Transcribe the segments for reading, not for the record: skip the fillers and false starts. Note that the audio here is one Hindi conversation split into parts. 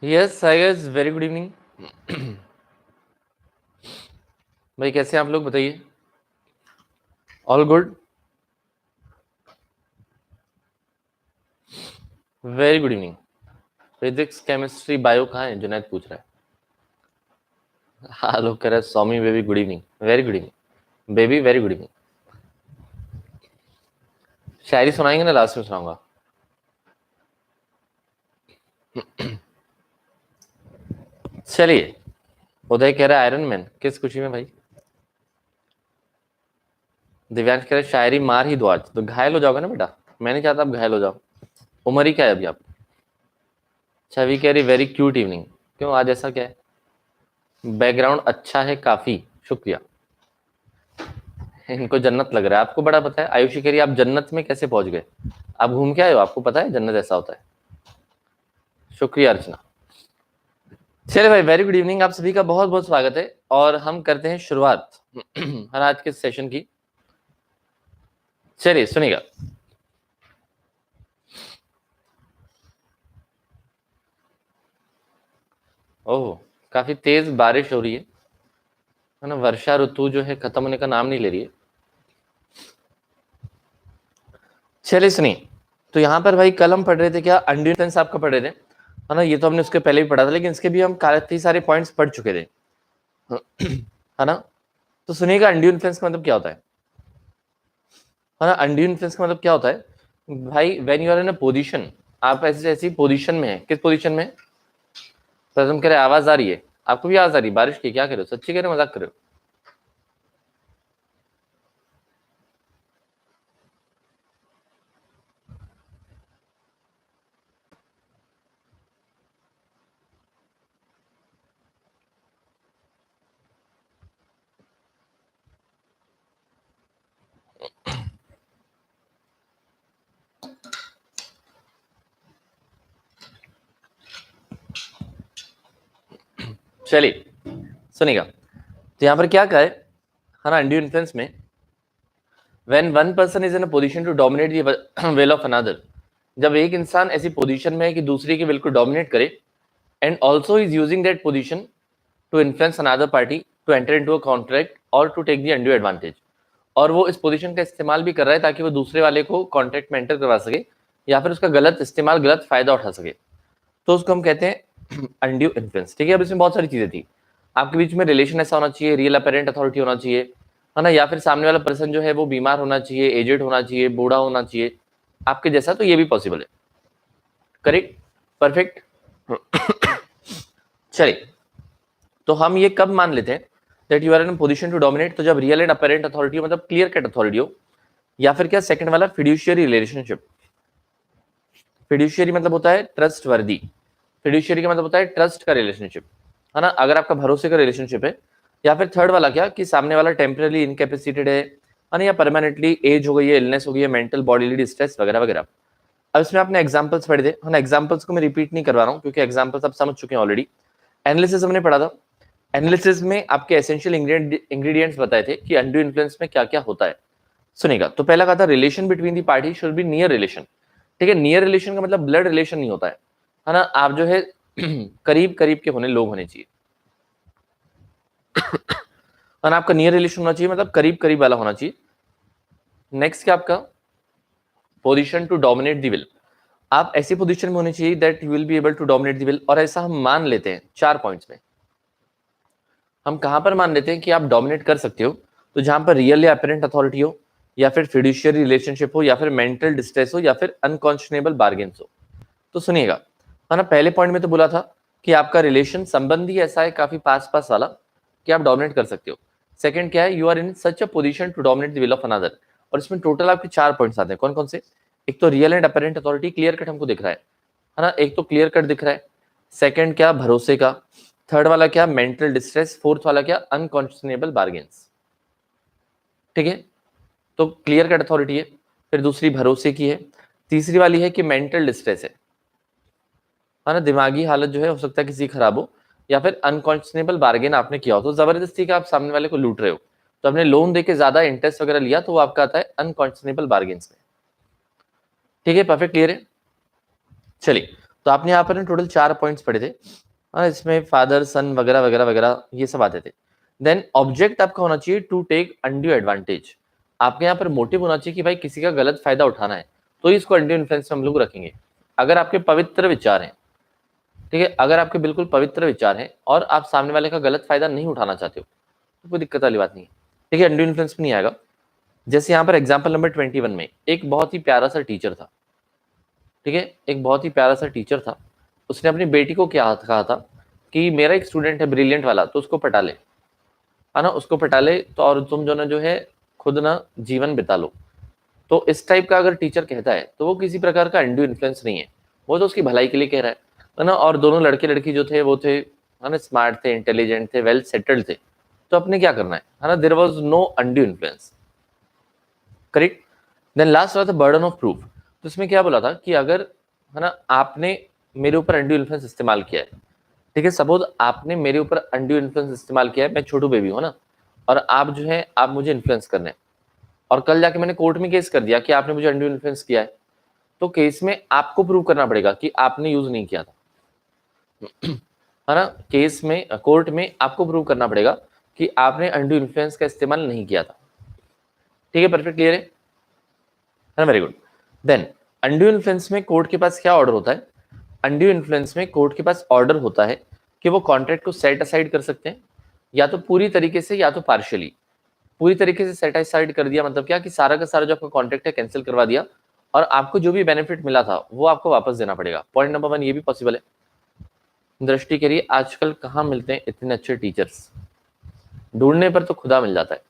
Yes I guess very good evening. भाई कैसे हैं आप लोग बताइए। All good, very good evening. Physics chemistry bio कहाँ है, जुनैद पूछ रहा है। हाँ लोग कह रहे हैं Saumi baby good evening, very good evening baby, very good evening. शायरी सुनाएंगे ना, लास्ट में सुनाऊंगा। चलिए, उदय कह रहा है आयरन मैन, किस खुशी में भाई। दिव्यांश कह रहा है शायरी मार ही दो आज, तो घायल हो जाओगे ना बेटा। मैं नहीं चाहता आप घायल हो जाओ। उम्र ही क्या है अभी आप। छवि कह रही वेरी क्यूट इवनिंग। क्यों आज ऐसा क्या है। बैकग्राउंड अच्छा है काफी, शुक्रिया। इनको जन्नत लग रहा है, आपको बड़ा पता है। आयुषी कह रही आप जन्नत में कैसे पहुंच गए, आप घूम के आए हो, आपको पता है जन्नत ऐसा होता है। शुक्रिया अर्चना। चलिए भाई, वेरी गुड इवनिंग, आप सभी का बहुत बहुत स्वागत है। और हम करते हैं शुरुआत हर आज के सेशन की। चलिए सुनिएगा। ओह, काफी तेज बारिश हो रही है ना। वर्षा ऋतु जो है खत्म होने का नाम नहीं ले रही है। चलिए सुनिए, तो यहाँ पर भाई कल हम पढ़ रहे थे क्या, अनड्यू इन्फ्लुएंस आपका पढ़ रहे थे, है ना। ये तो हमने उसके पहले भी पढ़ा था, लेकिन इसके भी हम काफी सारे पॉइंट्स पढ़ चुके थे, है ना। तो सुनिएगा, अनड्यू इन्फ्लुएंस का मतलब क्या होता है ना। अनड्यू इन्फ्लुएंस का मतलब क्या होता है भाई, when you are in a position, आप ऐसी ऐसी पोजीशन में है। किस पोजीशन में। प्रथम कह रहे आवाज आ रही है, आपको भी आवाज आ रही है बारिश की, क्या कर रहे हो, सच्ची कह रहे हो मजाक कर रहे हो। चलिए सुनिएगा, तो यहाँ पर क्या कहा है ना, अनड्यू इन्फ्लुएंस में when one person is in a position to dominate the will of another, जब एक इंसान ऐसी पोजीशन में है कि दूसरे की विल को डोमिनेट करे, and also is using that position to influence another party to enter into a contract और to take the undue advantage. और वो इस पोजीशन का इस्तेमाल भी कर रहा है ताकि वो दूसरे वाले को कॉन्ट्रैक्ट में एंटर करवा सके, या फिर उसका गलत इस्तेमाल, गलत फायदा उठा सके, तो उसको हम कहते हैं अनड्यू इन्फ्लुएंस। ठीक है, अब इसमें बहुत सारी चीजें थी। आपके बीच में रिलेशन ऐसा होना चाहिए, रियल अपेरेंट अथॉरिटी होना चाहिए, है ना, या फिर सामने वाला पर्सन जो है वो बीमार होना चाहिए, एजेड होना चाहिए, बूढ़ा होना चाहिए आपके जैसा, तो ये भी पॉसिबल है। Correct, perfect. चलिए, तो हम ये कब मान लेते हैं that you are in position to dominate, तो जब रियल एंड अपेरेंट अथॉरिटी मतलब क्लियर कट अथॉरिटी हो, या फिर क्या सेकंड वाला फिड्यूशियरी रिलेशनशिप। फिड्यूशियरी मतलब होता है ट्रस्ट वर्दी, फिड्यूशियरी का मतलब होता है ट्रस्ट का रिलेशनशिप, है ना, अगर आपका भरोसे का रिलेशनशिप है। या फिर थर्ड वाला क्या, कि सामने वाला टेम्पररी इनकेपेसिटेड है ना, या परमानेंटली एज हो गई है, इलनेस हो गई है, मेंटल बॉडीली डिस्ट्रेस वगैरह वगैरह। अब इसमें आपने एग्जांपल्स पढ़े थे, है ना। एग्जांपल्स को मैं रिपीट नहीं करवा रहा हूँ क्योंकि एग्जांपल्स आप समझ चुके हैं ऑलरेडी। एनालिसिस हमने पढ़ा था। एनालिसिस में आपके एसेंशियल इंग्रेडिएंट्स बताए थे कि अनड्यू इन्फ्लुएंस में क्या क्या होता है। सुनेगा, तो पहला कहा था relation between the party should be near relation. ठीक है, नियर रिलेशन का मतलब ब्लड रिलेशन नहीं होता है ना। आप जो है करीब करीब के होने लोग होने चाहिए, और आपका नियर रिलेशन होना चाहिए मतलब करीब करीब वाला होना चाहिए। नेक्स्ट क्या आपका, position to dominate the will, आप ऐसी पोजीशन में होने चाहिए that you will be able to dominate the will. और ऐसा हम मान लेते हैं 4 पॉइंट्स में। हम कहां पर मान लेते हैं कि आप डोमिनेट कर सकते हो, तो जहां पर रियल या अपेरेंट अथॉरिटी हो, या फिर फिड्यूशियरी रिलेशनशिप हो, या फिर मेंटल डिस्ट्रेस हो, या फिर अनकॉन्शनेबल बार्गेन्स हो। तो सुनिएगा, है ना, पहले पॉइंट में तो बोला था कि आपका रिलेशन संबंधी ऐसा है काफी पास पास वाला कि आप डोमिनेट कर सकते हो। सेकंड क्या है, you are in such a position to dominate the will of another. और इसमें टोटल आपके 4 पॉइंट्स आते हैं, कौन कौन से। एक तो real and apparent authority, clear cut हमको दिख रहा है ना, एक तो क्लियर कट दिख रहा है। सेकंड क्या, भरोसे का। थर्ड वाला क्या, मेंटल डिस्ट्रेस। फोर्थ वाला क्या, अनकॉन्शनेबल बार्गेन्स। ठीक है, तो क्लियर कट अथॉरिटी है, फिर दूसरी भरोसे की है, तीसरी वाली है कि मेंटल डिस्ट्रेस है ना, दिमागी हालत जो है हो सकता है किसी खराब हो, या फिर अनकॉन्शनेबल बार्गेन आपने किया हो, तो जबरदस्ती का आप सामने वाले को लूट रहे हो, तो आपने लोन देके ज्यादा इंटरेस्ट वगैरह लिया, तो वो आपका आता है अनकॉन्शनेबल बार्गेन्स में। ठीक है, परफेक्ट, क्लियर है। चलिए, तो आपने यहाँ पर टोटल 4 पॉइंट्स पढ़े थे, हाँ, इसमें फादर सन वगैरह वगैरह वगैरह ये सब आते थे। देन ऑब्जेक्ट आपका होना चाहिए टू टेक अनड्यू एडवांटेज। आपके यहाँ पर मोटिव होना चाहिए कि भाई किसी का गलत फायदा उठाना है, तो इसको अनड्यू इन्फ्लुएंस में हम लोग रखेंगे। अगर आपके पवित्र विचार हैं, ठीक है, अगर आपके बिल्कुल पवित्र विचार हैं और आप सामने वाले का गलत फायदा नहीं उठाना चाहते हो तो कोई दिक्कत वाली बात नहीं है, ठीक है, अनड्यू इन्फ्लुएंस में नहीं आएगा। जैसे यहाँ पर एग्जाम्पल नंबर 21 में एक बहुत ही प्यारा सा टीचर था, ठीक है, एक बहुत ही प्यारा सा टीचर था। उसने अपनी बेटी को क्या कहा था कि मेरा एक स्टूडेंट है ब्रिलियंट वाला, तो उसको पटा ले, है ना, उसको पटा ले तो, और तुम जो है खुद ना जीवन बिता लो। तो इस टाइप का अगर टीचर कहता है तो वो किसी प्रकार का अनड्यू इन्फ्लुएंस नहीं है, वो तो उसकी भलाई के लिए कह रहा है ना। और दोनों लड़के लड़की जो थे वो थे, है ना, स्मार्ट थे, इंटेलिजेंट थे, वेल सेटल्ड थे, तो अपने क्या करना है ना, there was no undue influence, correct. Then last वाला था बर्डन ऑफ प्रूफ। तो इसमें क्या बोला था कि अगर, है ना, आपने मेरे ऊपर अनड्यू इन्फ्लुएंस इस्तेमाल किया है, ठीक है, सपोज आपने मेरे ऊपर अनड्यू इन्फ्लुएंस इस्तेमाल किया है, मैं छोटू बेबी हूँ ना, और आप जो है आप मुझे इन्फ्लुएंस करने, और कल जाके मैंने कोर्ट में केस कर दिया कि आपने मुझे अनड्यू इन्फ्लुएंस किया है, तो केस में आपको प्रूव करना पड़ेगा कि आपने यूज नहीं किया था, है ना। केस में कोर्ट में आपको प्रूव करना पड़ेगा कि आपने अनड्यू इन्फ्लुएंस का इस्तेमाल नहीं किया था, ठीक है, परफेक्ट, क्लियर है ना, very good. Then undue influence में कोर्ट के पास क्या ऑर्डर होता है? अनड्यू इन्फ्लुएंस में कोर्ट के पास ऑर्डर होता है कि वो कॉन्ट्रैक्ट को सेट असाइड कर सकते हैं, या तो पूरी तरीके से या तो पार्शियली। पूरी तरीके से सेट असाइड कर दिया मतलब क्या कि सारा का सारा जो आपका कॉन्ट्रैक्ट है कैंसिल करवा दिया, और आपको जो भी बेनिफिट मिला था वो आपको वापस देना पड़ेगा। पॉइंट नंबर 1 ये भी पॉसिबल है। दृष्टि करिए आजकल कहाँ मिलते हैं इतने अच्छे टीचर्स, ढूंढने पर तो खुदा मिल जाता है।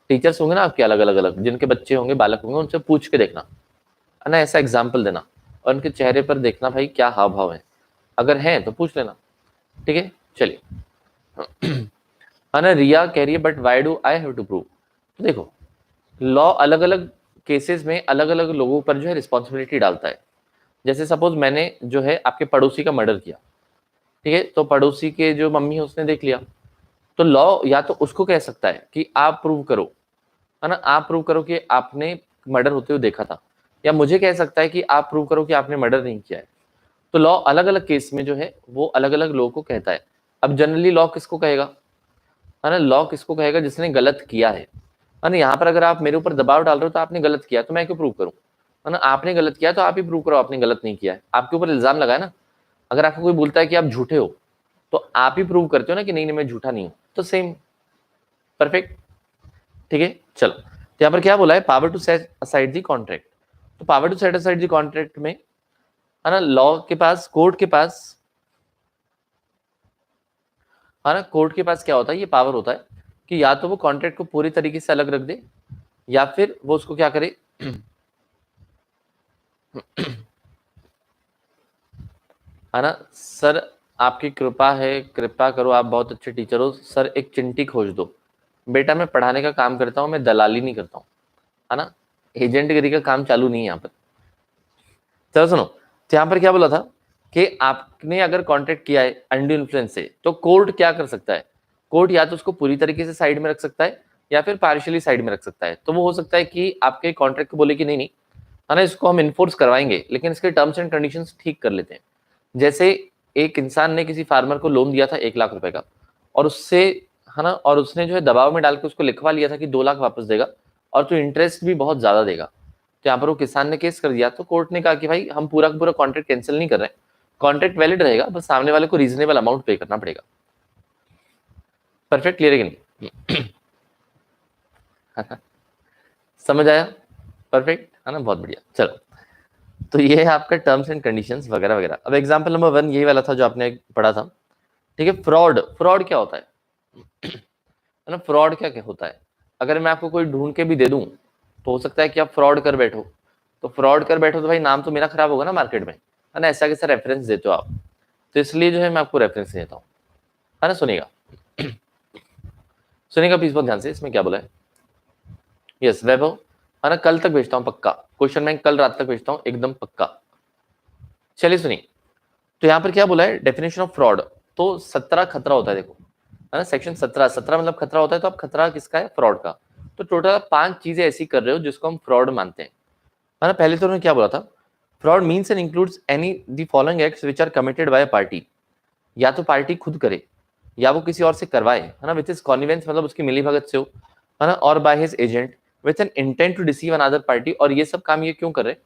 टीचर्स होंगे ना आपके अलग अलग अलग, जिनके बच्चे होंगे, बालक होंगे, उनसे पूछ के देखना, है ना, ऐसा एग्जाम्पल देना और उनके चेहरे पर देखना भाई क्या हाव भाव है, अगर हैं तो पूछ लेना, ठीक है। चलिए, है ना, रिया कह रही है but why do I have to prove. तो देखो, लॉ अलग अलग केसेस में अलग अलग लोगों पर जो है रिस्पॉन्सिबिलिटी डालता है। जैसे सपोज मैंने जो है आपके पड़ोसी का मर्डर किया, ठीक है, तो पड़ोसी के जो मम्मी है उसने देख लिया, तो लॉ या तो उसको कह सकता है कि आप प्रूव करो, है ना, आप प्रूव करो कि आपने मर्डर होते हुए देखा था, या मुझे कह सकता है कि आप प्रूव करो कि आपने मर्डर नहीं किया है। तो लॉ अलग अलग केस में जो है वो अलग अलग लोगों को कहता है। अब जनरली लॉ किसको कहेगा, है ना, लॉ किसको कहेगा जिसने गलत किया है ना। यहाँ पर अगर आप मेरे ऊपर दबाव डाल रहे हो तो आपने गलत किया तो मैं क्यों प्रूव करूं, है ना, आपने गलत किया तो आप ही प्रूव करो आपने गलत नहीं किया है, आपके ऊपर इल्जाम लगा है ना। अगर आपको कोई बोलता है कि आप झूठे हो तो आप ही प्रूव करते हो ना कि नहीं नहीं मैं झूठा नहीं हूं, तो सेम, परफेक्ट, ठीक है। चलो, तो यहाँ पर क्या बोला है, power to set aside the contract. तो power to set aside the contract में, है ना, लॉ के पास, कोर्ट के पास, है ना, कोर्ट के पास क्या होता है, ये पावर होता है कि या तो वो कॉन्ट्रैक्ट को पूरी तरीके से अलग रख दे, या फिर वो उसको क्या करे, है ना, सर आपकी कृपा है, कृपा करो, आप बहुत अच्छे टीचर हो सर, एक चिंटी खोज दो। बेटा मैं पढ़ाने का काम करता हूँ, मैं दलाली नहीं करता हूँ, है ना, एजेंटगिरी का काम चालू नहीं है यहाँ पर। चलो सुनो, तो यहाँ पर क्या बोला था कि आपने अगर कॉन्ट्रैक्ट किया है अनड्यू इन्फ्लुएंस से, तो कोर्ट क्या कर सकता है, कोर्ट या तो उसको पूरी तरीके से साइड में रख सकता है या फिर पार्शियली साइड में रख सकता है। तो वो हो सकता है कि आपके कॉन्ट्रैक्ट को बोले कि नहीं नहीं, है ना, इसको हम इन्फोर्स करवाएंगे लेकिन इसके टर्म्स एंड कंडीशंस ठीक कर लेते हैं। जैसे एक इंसान ने किसी फार्मर को लोन दिया था 1 लाख रुपए का, और उससे, है ना, और उसने जो है दबाव में डाल के उसको लिखवा लिया था कि 2 लाख वापस देगा और तो इंटरेस्ट भी बहुत ज्यादा देगा। तो यहाँ पर वो किसान ने केस कर दिया, तो कोर्ट ने कहा कि भाई हम पूरा का पूरा कॉन्ट्रैक्ट कैंसिल नहीं कर रहे हैं, कॉन्ट्रैक्ट वैलिड रहेगा, बस सामने वाले को रीजनेबल अमाउंट पे करना पड़ेगा। परफेक्ट, क्लियर है कि नहीं? समझ आया, परफेक्ट, है ना, बहुत बढ़िया। चलो, तो ये है आपका टर्म्स एंड कंडीशंस वगैरह वगैरह। अब एग्जांपल नंबर 1 यही वाला था जो आपने पढ़ा था, ठीक है। फ्रॉड, फ्रॉड क्या होता है, है ना, फ्रॉड क्या क्या होता है। अगर मैं आपको कोई ढूंढ के भी दे दूं तो हो सकता है कि आप फ्रॉड कर बैठो, तो फ्रॉड कर बैठो तो भाई नाम तो मेरा खराब होगा ना मार्केट में, है ना, ऐसा कैसा रेफरेंस देते हो आप, तो इसलिए जो है मैं आपको रेफरेंस देता हूँ, है ना। सुनिएगा, सुनिएगा प्लीज बहुत ध्यान से, इसमें क्या बोला है। यस वैभव, है ना, कल तक भेजता हूँ पक्का, क्वेश्चन बैंक कल रात तक भेजता हूँ एकदम पक्का। चलिए सुनिए, तो यहाँ पर क्या बोला है, डेफिनेशन ऑफ फ्रॉड। तो 17 खतरा होता है, देखो, है ना, सेक्शन 17 मतलब खतरा होता है, तो अब खतरा किसका है, फ्रॉड का। तो टोटल 5 चीजें ऐसी कर रहे हो जिसको हम फ्रॉड मानते हैं, है ना। पहले तो उन्होंने क्या बोला था, fraud means and includes any the following acts which are committed by a party, या तो पार्टी खुद करे या वो किसी और से करवाए, है ना, विच इज कॉन्निवेंस मतलब उसकी मिली भगत से हो, है ना, और by his agent with an intent to deceive another party. और ये सब काम ये क्यों कर रहे हैं?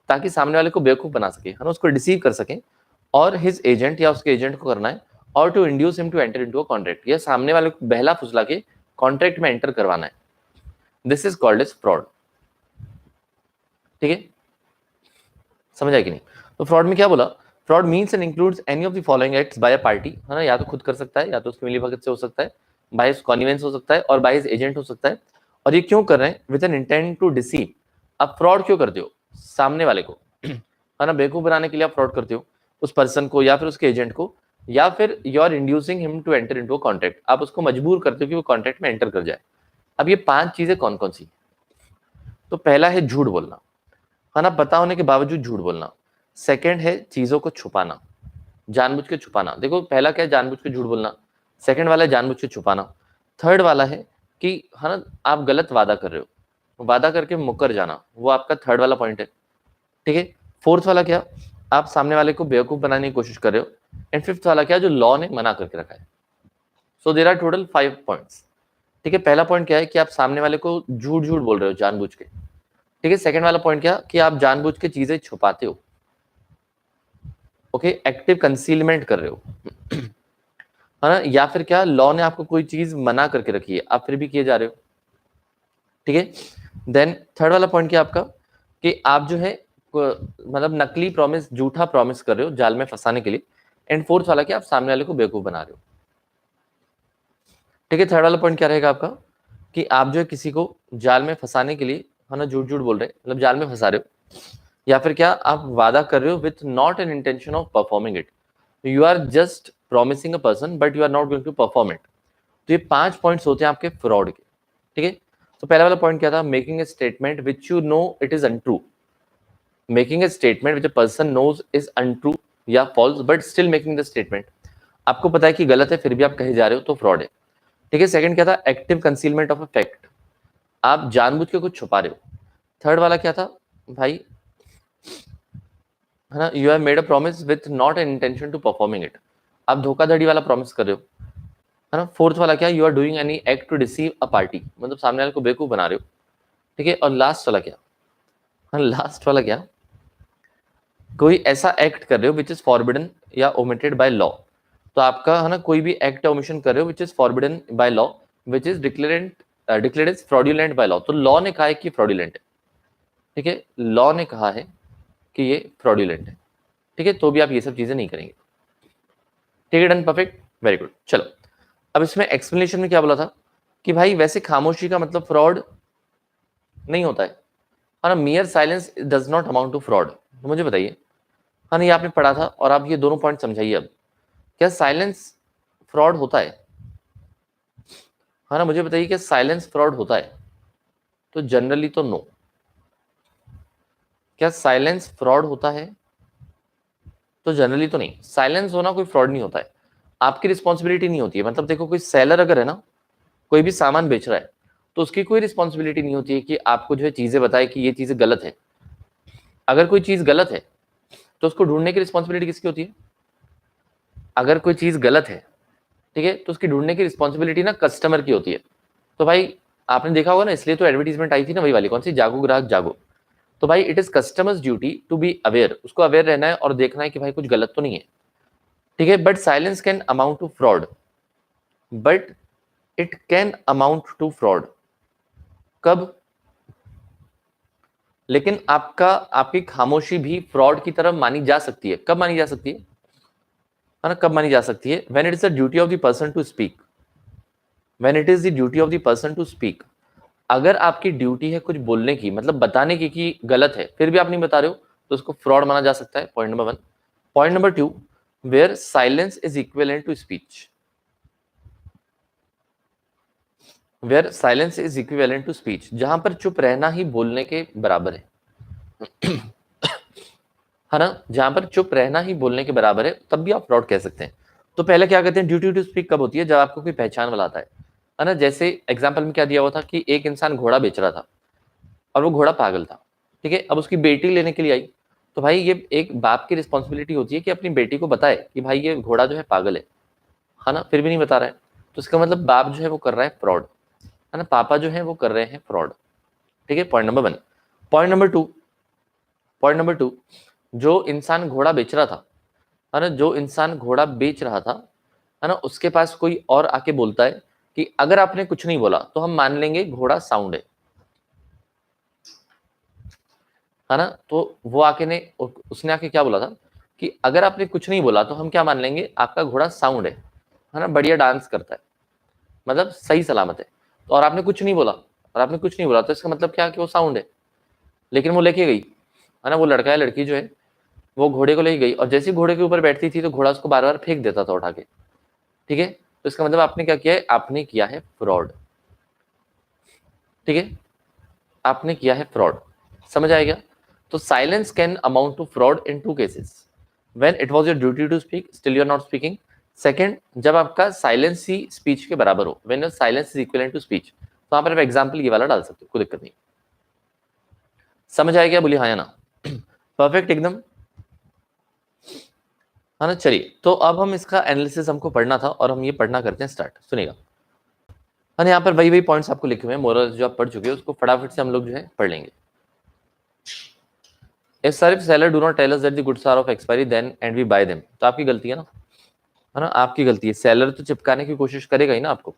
ताकि सामने वाले को बेवकूफ बना सके, है ना, उसको डिसीव कर सके, और हिज एजेंट या उसके एजेंट को करना है, और to induce him to enter into a contract, या सामने वाले को बहला फुसला के कॉन्ट्रैक्ट में एंटर करवाना है। This is called as fraud. ठीक है, समझ आया कि नहीं? तो फ्रॉड में क्या बोला? Fraud means and includes any of the following acts by a party, है ना, या तो खुद कर सकता है, या तो उसकी मिली भगत से हो सकता है, बाय हिज कॉन्निवेंस हो सकता है, और बाय हिज एजेंट हो सकता है। और ये क्यों कर रहे हैं? With an intent to deceive. अब फ्रॉड क्यों करते हो? सामने वाले को, है ना, बेवकूफ बनाने के लिए आप फ्रॉड करते हो, उस पर्सन को या फिर उसके एजेंट को, या फिर you are inducing him to enter into a contract, आप उसको मजबूर करते हो कि वो कॉन्ट्रैक्ट में एंटर कर जाए। अब ये 5 चीजें कौन कौन सी? तो पहला है झूठ बोलना, है ना, पता होने के बावजूद झूठ बोलना। सेकंड है चीजों को छुपाना, जानबूझ के छुपाना। देखो पहला क्या है? जानबूझ के झूठ बोलना। सेकंड वाला है जानबूझ के छुपाना। थर्ड वाला है कि, है ना, आप गलत वादा कर रहे हो, वादा करके मुकर जाना, वो आपका थर्ड वाला पॉइंट है। ठीक है। फोर्थ वाला क्या? आप सामने वाले को बेवकूफ बनाने की कोशिश कर रहे हो। एंड फिफ्थ वाला क्या? जो लॉ ने मना करके रखा है। So there are total 5 points. ठीक है, पहला पॉइंट क्या है कि आप सामने वाले को झूठ झूठ बोल रहे हो जानबूझ के। ठीक है, सेकंड वाला पॉइंट क्या कि आप जानबूझ के चीजें छुपाते हो। ओके, एक्टिव कंसीलमेंट कर रहे हो, है ना, या फिर क्या, लॉ ने आपको कोई चीज मना करके रखी है, आप फिर भी किए जा रहे हो। ठीक है। देन थर्ड वाला पॉइंट क्या आपका कि आप जो है मतलब नकली प्रॉमिस, झूठा प्रॉमिस कर रहे हो जाल में फंसाने के लिए। एंड फोर्थ वाला क्या, आप सामने वाले को बेवकूफ बना रहे हो। ठीक है, थर्ड वाला पॉइंट क्या रहेगा आपका कि आप जो है किसी को जाल में फंसाने के लिए, है ना, झूठ झूठ बोल रहे हैं, मतलब जाल में फंसा रहे हो। या फिर क्या, आप वादा कर रहे हो with not an intention of performing it, you are just promising a person but you are not going to perform it. तो ये 5 पॉइंट्स होते हैं आपके फ्रॉड के। ठीक है, तो पहला वाला पॉइंट क्या था? Making a statement which you know it is untrue. Making a statement which a person knows is untrue या false but still making the statement, आपको पता है कि गलत है फिर भी आप कहे जा रहे हो, तो फ्रॉड है। ठीक है, सेकंड क्या था? Active concealment of a fact, आप जानबूझ के कुछ छुपा रहे हो। थर्ड वाला क्या था भाई, है ना, you have made a promise with not an intention to performing it, आप धोखाधड़ी वाला प्रॉमिस कर रहे हो, है ना। फोर्थ वाला क्या? You are doing any act to deceive a party, मतलब सामने वाले को बेवकूफ बना रहे हो। ठीक है, और लास्ट वाला क्या? हाँ, लास्ट वाला क्या? कोई ऐसा एक्ट कर रहे हो विच इज फॉरबिडन या ओमिटेड बाय लॉ। तो आपका, है ना, कोई भी एक्ट ओमिशन कर रहे हो which is forbidden by law, which is declared is fraudulent by law. तो लॉ ने कहा है कि फ्रॉडुलेंट है। ठीक है, लॉ ने कहा है कि ये फ्रॉडुलेंट है। ठीक है, तो भी आप ये सब चीजें नहीं करेंगे। ठीक है, डन, परफेक्ट, वेरी गुड। चलो, अब इसमें एक्सप्लेनेशन में क्या बोला था कि भाई वैसे खामोशी का मतलब फ्रॉड नहीं होता है ना, mere silence does not amount to fraud. तो मुझे बताइए, हाँ, नहीं आपने पढ़ा था और आप ये दोनों पॉइंट समझाइए अब, क्या साइलेंस फ्रॉड होता है? हाँ ना, मुझे बताइए क्या साइलेंस फ्रॉड होता है? तो जनरली तो नो। क्या साइलेंस फ्रॉड होता है? तो जनरली तो नहीं, साइलेंस होना कोई फ्रॉड नहीं होता है, आपकी रिस्पॉन्सिबिलिटी नहीं होती है। मतलब देखो, कोई सेलर अगर है ना, कोई भी सामान बेच रहा है, तो उसकी कोई रिस्पॉन्सिबिलिटी नहीं होती है कि आपको जो है चीजें बताए कि ये चीजें गलत है। अगर कोई चीज गलत है तो उसको ढूंढने की रिस्पॉन्सिबिलिटी किसकी होती है? अगर कोई चीज गलत है, ठीक है, तो उसकी ढूंढने की रिस्पॉन्सिबिलिटी ना कस्टमर की होती है। तो भाई आपने देखा होगा ना, इसलिए तो एडवर्टीजमेंट आई थी ना, वही वाली, कौन सी, जागो ग्राहक जागो। तो भाई it is customers duty to be aware, उसको अवेयर रहना है और देखना है कि भाई कुछ गलत तो नहीं है। ठीक है, but silence can amount to fraud, but it can amount to fraud कब? लेकिन आपकी खामोशी भी फ्रॉड की तरफ मानी जा सकती है। कब मानी जा सकती है ना, कब मानी जा सकती है? When it is the duty of the person to speak, when it is the duty of the person to speak. अगर आपकी ड्यूटी है कुछ बोलने की, मतलब बताने की कि गलत है, फिर भी आप नहीं बता रहे हो, तो उसको फ्रॉड माना जा सकता है। Point number 1। Point number 2, where silence is equivalent to speech, where silence is equivalent to speech, जहां पर चुप रहना ही बोलने के बराबर है ना, जहां पर चुप रहना ही बोलने के बराबर है, तब भी आप फ्रॉड कह सकते हैं। तो पहले क्या कहते हैं, ड्यूटी टू स्पीक कब होती है? जब आपको कोई पहचान वाला आता है ना। जैसे एग्जाम्पल में क्या दिया हुआ था कि एक इंसान घोड़ा बेच रहा था और वो घोड़ा पागल था। ठीक है, अब उसकी बेटी लेने के लिए आई, तो भाई ये एक बाप की रिस्पॉन्सिबिलिटी होती है कि अपनी बेटी को बताए कि भाई ये घोड़ा जो है पागल है ना, फिर भी नहीं बता रहा है, तो इसका मतलब बाप जो है वो कर रहा है फ्रॉड, है ना, पापा जो है वो कर रहे हैं फ्रॉड। ठीक है, पॉइंट नंबर 1। पॉइंट नंबर 2, जो इंसान घोड़ा बेच रहा था, है ना, जो इंसान घोड़ा बेच रहा था, है ना, उसके पास कोई और आके बोलता है कि अगर आपने कुछ नहीं बोला तो हम मान लेंगे घोड़ा साउंड है ना, तो वो आके ने उसने आके क्या बोला था कि अगर आपने कुछ नहीं बोला तो हम क्या मान लेंगे, आपका घोड़ा साउंड है ना, बढ़िया डांस करता है, मतलब सही सलामत है। तो और आपने कुछ नहीं बोला, और आपने कुछ नहीं बोला तो इसका मतलब क्या कि वो साउंड है। लेकिन वो लेके गई, है ना, वो लड़का या लड़की जो है वो घोड़े को लेके गई, और जैसे ही घोड़े के ऊपर बैठती थी तो घोड़ा उसको बार बार फेंक देता था उठा के। ठीक है, तो इसका मतलब आपने क्या किया है, आपने किया है फ्रॉड। ठीक है, आपने किया है फ्रॉड, समझ आएगा। तो silence can amount to fraud in 2 cases, when it was your duty to speak still you are not speaking. Second, जब आपका साइलेंस ही स्पीच के बराबर हो, when your silence is equivalent to speech. तो यहाँ पर आप एग्जांपल ये वाला डाल सकते हो, कोई दिक्कत नहीं। समझ आएगा, बोलिए हाँ या ना। परफेक्ट एकदम, है ना। चलिए, तो अब हम इसका एनालिसिस हमको पढ़ना था और हम ये पढ़ना करते हैं स्टार्ट, सुनिएगा। है यहाँ पर वही वही पॉइंट्स आपको लिखे हुए हैं, मोरल जो आप पढ़ चुके हैं उसको फटाफट से हम लोग जो है पढ़ लेंगे। If seller do not tell us that the goods are of expiry then and we buy them, तो आपकी गलती है ना, आपकी गलती है। सेलर तो चिपकाने की कोशिश करेगा ही ना आपको।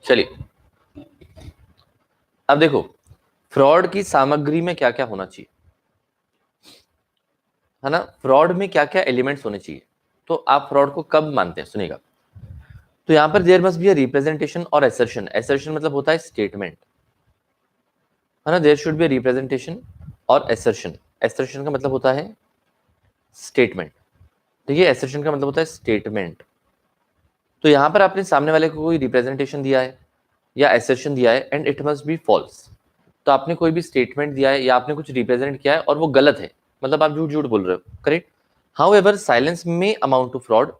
चलिए, अब देखो फ्रॉड की सामग्री में क्या क्या होना चाहिए, है ना, फ्रॉड में क्या क्या एलिमेंट्स होने चाहिए। तो आप फ्रॉड को कब मानते हैं, सुनिएगा। तो यहां पर there must be a representation और एसर्शन। एसर्शन मतलब होता है स्टेटमेंट, है ना, there should be a representation और एसर्शन। एसर्शन का मतलब होता है स्टेटमेंट, ठीक है, एसर्शन का मतलब होता है स्टेटमेंट। तो यहां पर आपने सामने वाले को कोई रिप्रेजेंटेशन दिया है या एसर्शन दिया है and it must be false. तो आपने कोई भी स्टेटमेंट दिया है या आपने कुछ रिप्रेजेंट किया है और वो गलत है, मतलब आप झूठ झूठ बोल रहे हो, करेक्ट। हाउ एवर साइलेंस में अमाउंट टू फ्रॉड,